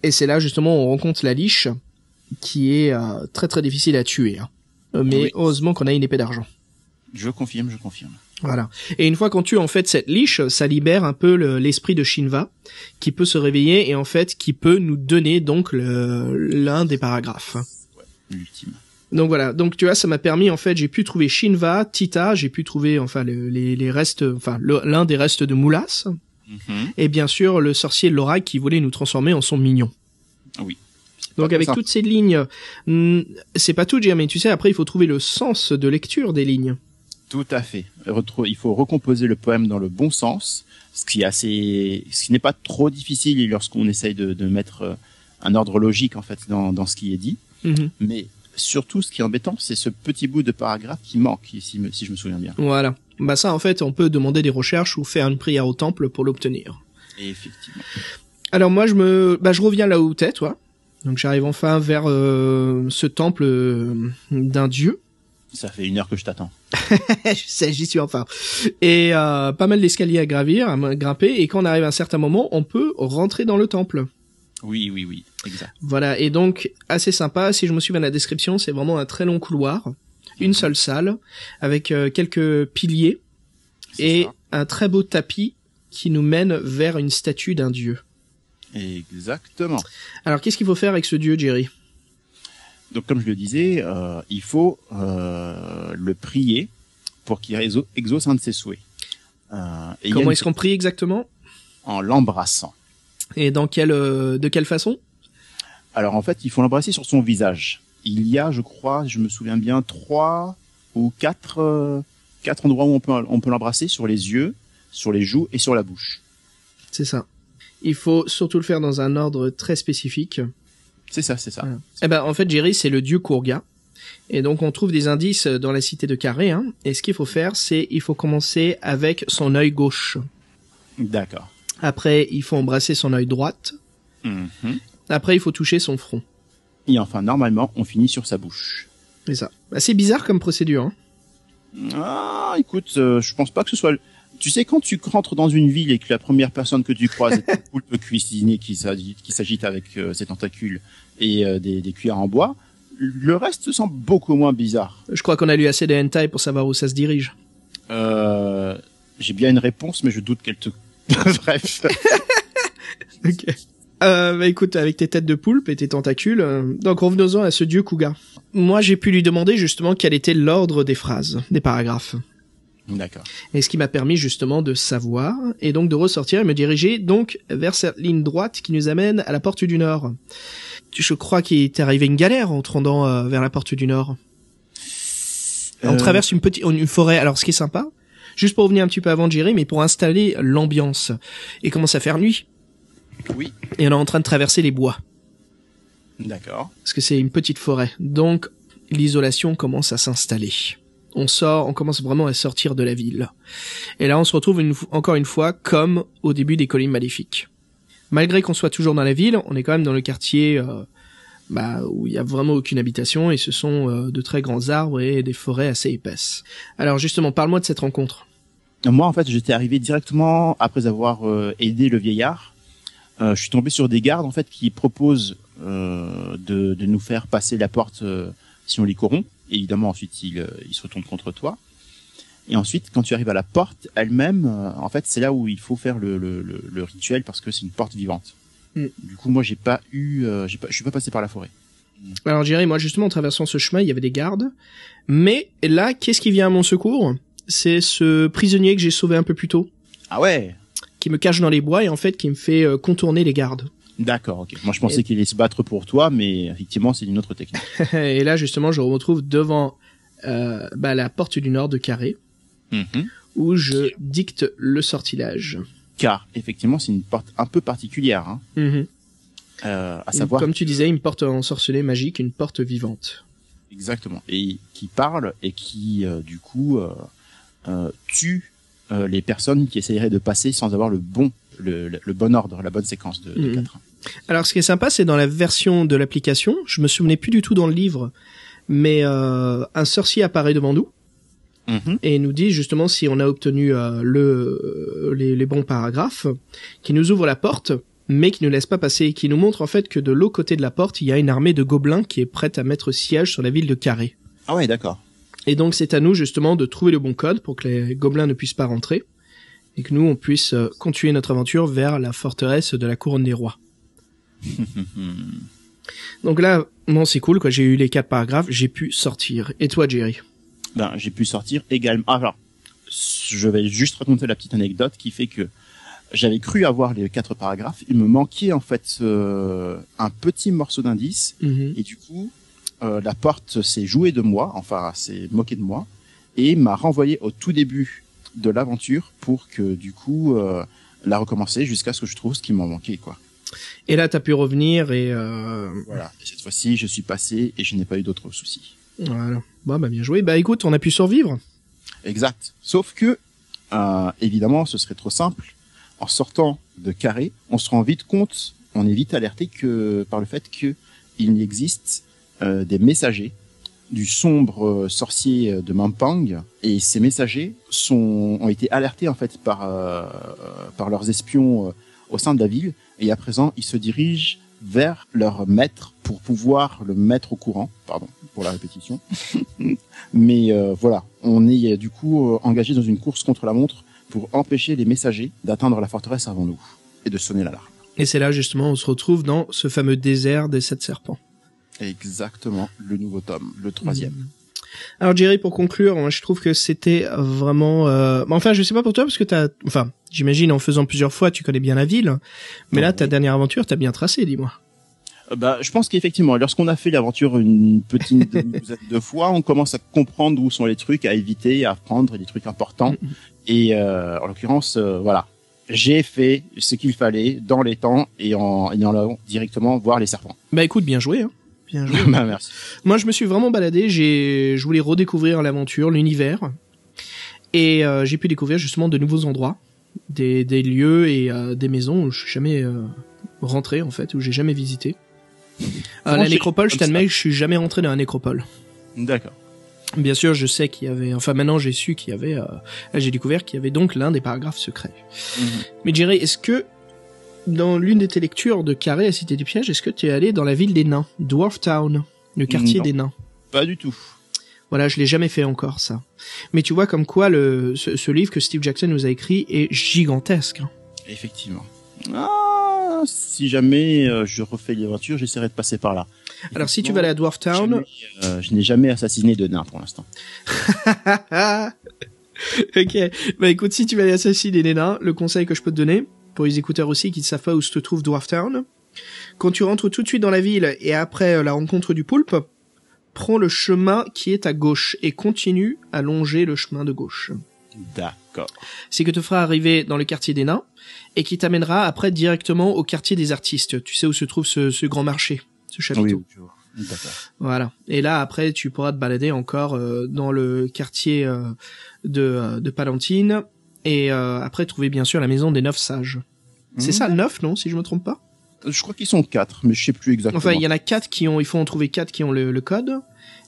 Speaker 1: Et c'est là, justement, on rencontre la liche, qui est très très difficile à tuer. Hein. Mais
Speaker 2: oui.
Speaker 1: heureusement qu'on a une épée d'argent.
Speaker 2: Je confirme.
Speaker 1: Voilà. Et une fois qu'on tue en fait cette liche, ça libère un peu l'esprit de Shinva, qui peut se réveiller et en fait qui peut nous donner donc l'un des paragraphes.
Speaker 2: Ouais, l'ultime.
Speaker 1: Donc voilà. Donc tu vois, ça m'a permis en fait, j'ai pu trouver Shinva, Tita, j'ai pu trouver enfin les restes, enfin l'un des restes de Moulas,
Speaker 2: Mm-hmm.
Speaker 1: et bien sûr le sorcier Lorak qui voulait nous transformer en son mignon.
Speaker 2: Oui.
Speaker 1: Donc avec toutes ces lignes, c'est pas tout, mais tu sais, après il faut trouver le sens de lecture des lignes.
Speaker 2: Tout à fait. Il faut recomposer le poème dans le bon sens, ce qui n'est pas trop difficile lorsqu'on essaye de mettre un ordre logique en fait dans ce qui est dit.
Speaker 1: Mm-hmm.
Speaker 2: Mais surtout, ce qui est embêtant, c'est ce petit bout de paragraphe qui manque, si je me souviens bien.
Speaker 1: Voilà. Bah ça, en fait, on peut demander des recherches ou faire une prière au temple pour l'obtenir.
Speaker 2: Et effectivement.
Speaker 1: Alors moi, je reviens là où t'es, toi. Donc j'arrive enfin vers ce temple d'un dieu.
Speaker 2: Ça fait 1 heure que je t'attends.
Speaker 1: Je sais, j'y suis enfin. Et pas mal d'escaliers à gravir, à grimper. Et quand on arrive à un certain moment, on peut rentrer dans le temple.
Speaker 2: Oui, exact.
Speaker 1: Voilà, et donc assez sympa. Si je me souviens de la description, c'est vraiment un très long couloir, une seule salle, avec quelques piliers et
Speaker 2: ça.
Speaker 1: un très beau tapis qui nous mène vers une statue d'un dieu.
Speaker 2: Exactement.
Speaker 1: Alors qu'est-ce qu'il faut faire avec ce dieu, Jerry?
Speaker 2: Donc, comme je le disais, il faut le prier pour qu'il exauce un de ses souhaits. Et
Speaker 1: Comment est-ce qu'on prie exactement?
Speaker 2: En l'embrassant.
Speaker 1: Et de quelle façon?
Speaker 2: Alors en fait, il faut l'embrasser sur son visage. Il y a, je crois, je me souviens bien, 3 ou 4 endroits où on peut l'embrasser, sur les yeux, sur les joues et sur la bouche.
Speaker 1: C'est ça. Il faut surtout le faire dans un ordre très spécifique.
Speaker 2: C'est ça.
Speaker 1: Voilà. Eh ben, en fait, Jerry, c'est le dieu Kurga. Et donc, on trouve des indices dans la cité de Carré, hein. Et ce qu'il faut faire, c'est, il faut commencer avec son œil gauche.
Speaker 2: D'accord.
Speaker 1: Après, il faut embrasser son œil droite.
Speaker 2: Mm-hmm.
Speaker 1: Après, il faut toucher son front.
Speaker 2: Et enfin, normalement, on finit sur sa bouche.
Speaker 1: C'est ça. C'est bizarre comme procédure, hein.
Speaker 2: Ah, écoute, je pense pas que ce soit... Tu sais, quand tu rentres dans une ville et que la première personne que tu croises est un poulpe cuisiné qui s'agite avec ses tentacules et des cuillères en bois, le reste semble beaucoup moins bizarre.
Speaker 1: Je crois qu'on a lu assez de hentai pour savoir où ça se dirige.
Speaker 2: J'ai bien une réponse, mais je doute qu'elle te... Bref.
Speaker 1: Ok. Bah écoute, avec tes têtes de poulpe et tes tentacules, donc revenons-en à ce dieu Kuga. Moi, j'ai pu lui demander justement quel était l'ordre des phrases, des paragraphes.
Speaker 2: D'accord.
Speaker 1: Et ce qui m'a permis justement de savoir, et donc de ressortir et me diriger donc vers cette ligne droite qui nous amène à la porte du Nord. Je crois qu'il t'est arrivé une galère en te rendant vers la porte du Nord. On traverse une forêt. Alors, ce qui est sympa, juste pour revenir un petit peu avant de gérer, mais pour installer l'ambiance. Et commence à faire nuit.
Speaker 2: Oui.
Speaker 1: Et on est en train de traverser les bois.
Speaker 2: D'accord.
Speaker 1: Parce que c'est une petite forêt. Donc, l'isolation commence à s'installer. On commence vraiment à sortir de la ville. Et là, on se retrouve encore une fois comme au début des Collines Maléfiques. Malgré qu'on soit toujours dans la ville, on est quand même dans le quartier où il y a vraiment aucune habitation et ce sont de très grands arbres et des forêts assez épaisses. Alors justement, parle-moi de cette rencontre.
Speaker 2: Moi, en fait, j'étais arrivé directement après avoir aidé le vieillard. Je suis tombé sur des gardes en fait qui proposent de nous faire passer la porte si on les corrompt. Évidemment, ensuite, ils se retournent contre toi. Et ensuite, quand tu arrives à la porte elle-même, en fait, c'est là où il faut faire le rituel parce que c'est une porte vivante. Du coup, moi, je suis pas passé par la forêt.
Speaker 1: Alors Jerry, moi justement en traversant ce chemin, il y avait des gardes, mais là, qu'est-ce qui vient à mon secours? C'est ce prisonnier que j'ai sauvé un peu plus tôt,
Speaker 2: Ah ouais.
Speaker 1: qui me cache dans les bois et en fait qui me fait contourner les gardes.
Speaker 2: D'accord, ok. Moi, je pensais qu'il allait se battre pour toi, mais effectivement, c'est une autre technique.
Speaker 1: Et là justement, je me retrouve devant la porte du nord de Carré, où je dicte le sortilège.
Speaker 2: Car, effectivement, c'est une porte un peu particulière, hein. À savoir...
Speaker 1: Comme tu disais, une porte ensorcelée magique, une porte vivante.
Speaker 2: Exactement. Et qui parle et qui, du coup, tue les personnes qui essaieraient de passer sans avoir le bon ordre, la bonne séquence de 4.
Speaker 1: Alors, ce qui est sympa, c'est dans la version de l'application, je me souvenais plus du tout dans le livre, mais un sorcier apparaît devant nous et nous dit justement si on a obtenu les bons paragraphes, qui nous ouvre la porte, mais qui nous laisse pas passer, et qui nous montre en fait que de l'autre côté de la porte, il y a une armée de gobelins qui est prête à mettre siège sur la ville de Carré.
Speaker 2: Ah ouais, d'accord.
Speaker 1: Et donc c'est à nous justement de trouver le bon code pour que les gobelins ne puissent pas rentrer, et que nous on puisse continuer notre aventure vers la forteresse de la couronne des rois. Donc là, bon, c'est cool, quoi. J'ai eu les 4 paragraphes, j'ai pu sortir. Et toi, Jerry?
Speaker 2: Ben, j'ai pu sortir également. Ah, alors, je vais juste raconter la petite anecdote qui fait que j'avais cru avoir les 4 paragraphes. Il me manquait en fait un petit morceau d'indice, et du coup, la porte s'est jouée de moi, enfin, s'est moquée de moi, et m'a renvoyé au tout début de l'aventure pour que du coup la recommencer jusqu'à ce que je trouve ce qui m'en manquait, quoi.
Speaker 1: Et là, t'as pu revenir et
Speaker 2: voilà. Et cette fois-ci, je suis passé et je n'ai pas eu d'autres soucis.
Speaker 1: Voilà. Bon, bah bien joué. Bah écoute, on a pu survivre.
Speaker 2: Exact. Sauf que, évidemment, ce serait trop simple. En sortant de Carré, on se rend vite compte, on est vite alerté par le fait que il existe des messagers du sombre sorcier de Mampang, et ces messagers ont été alertés en fait par leurs espions au sein de la ville, et à présent ils se dirigent vers leur maître pour pouvoir le mettre au courant. Pardon pour la répétition. Mais voilà, on est du coup engagé dans une course contre la montre pour empêcher les messagers d'atteindre la forteresse avant nous et de sonner l'alarme.
Speaker 1: Et c'est là justement on se retrouve dans ce fameux désert des 7 serpents.
Speaker 2: Exactement, le nouveau tome, le 3e.
Speaker 1: Alors Jerry, pour conclure, moi je trouve que c'était vraiment... Enfin, je sais pas pour toi, parce que j'imagine en faisant plusieurs fois, tu connais bien la ville, mais là, ta dernière aventure, t'as bien tracé, dis-moi.
Speaker 2: Je pense qu'effectivement, lorsqu'on a fait l'aventure une petite douzaine de fois, on commence à comprendre où sont les trucs à éviter, à prendre, les trucs importants. Et en l'occurrence, voilà, j'ai fait ce qu'il fallait dans les temps et en allant directement voir les serpents.
Speaker 1: Bah écoute, bien joué, hein. Bien joué.
Speaker 2: Merci.
Speaker 1: Moi, je me suis vraiment baladé. Je voulais redécouvrir l'aventure, l'univers, et j'ai pu découvrir justement de nouveaux endroits, des lieux et des maisons où je suis jamais rentré en fait, où j'ai jamais visité. La nécropole, je t'admets que je suis jamais rentré dans la nécropole.
Speaker 2: D'accord.
Speaker 1: Bien sûr, je sais qu'il y avait. Enfin, maintenant, j'ai su qu'il y avait. J'ai découvert qu'il y avait donc l'un des paragraphes secrets. Mais Jerry, est-ce que dans l'une de tes lectures de Carré, la Cité du Piège, est-ce que tu es allé dans la ville des nains, Dwarf Town, le quartier des nains?
Speaker 2: Pas du tout.
Speaker 1: Voilà, je l'ai jamais fait encore, ça. Mais tu vois comme quoi ce livre que Steve Jackson nous a écrit est gigantesque.
Speaker 2: Effectivement. Ah, si jamais je refais l'aventure, j'essaierai de passer par là.
Speaker 1: Alors si tu vas aller à Dwarf Town...
Speaker 2: je n'ai jamais assassiné de nain pour l'instant.
Speaker 1: Ok, bah écoute, si tu vas aller assassiner des nains, le conseil que je peux te donner, pour les écouteurs aussi qui ne savent pas où se trouve Dwarf Town, quand tu rentres tout de suite dans la ville et après la rencontre du poulpe, prends le chemin qui est à gauche et continue à longer le chemin de gauche.
Speaker 2: D'accord.
Speaker 1: C'est que te fera arriver dans le quartier des nains et qui t'amènera après directement au quartier des artistes. Tu sais où se trouve ce grand marché, ce chapiteau.
Speaker 2: Oui, je vois. D'accord.
Speaker 1: Voilà. Et là, après, tu pourras te balader encore dans le quartier de Palantine et après trouver bien sûr la maison des 9 sages. C'est ça, 9, non, si je me trompe pas?
Speaker 2: Je crois qu'ils sont 4, mais je sais plus exactement.
Speaker 1: Enfin, il y en a 4 il faut en trouver 4 qui ont le code,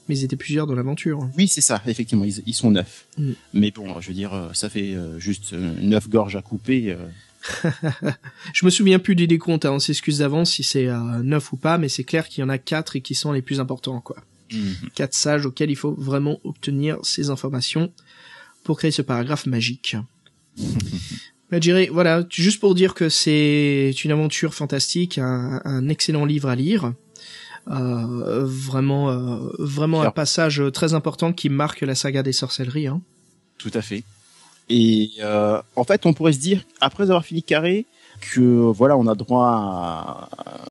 Speaker 1: mais ils étaient plusieurs dans l'aventure.
Speaker 2: Oui, c'est ça, effectivement, ils sont 9. Mais bon, je veux dire, ça fait juste 9 gorges à couper.
Speaker 1: Je me souviens plus des décomptes, on s'excuse d'avance si c'est 9 ou pas, mais c'est clair qu'il y en a 4 et qui sont les plus importants, quoi. 4 sages auxquels il faut vraiment obtenir ces informations pour créer ce paragraphe magique. Jerry, voilà, juste pour dire que c'est une aventure fantastique, un excellent livre à lire. Vraiment un passage très important qui marque la saga des sorcelleries. Hein.
Speaker 2: Tout à fait. Et en fait, on pourrait se dire, après avoir fini Carré, que voilà, on a droit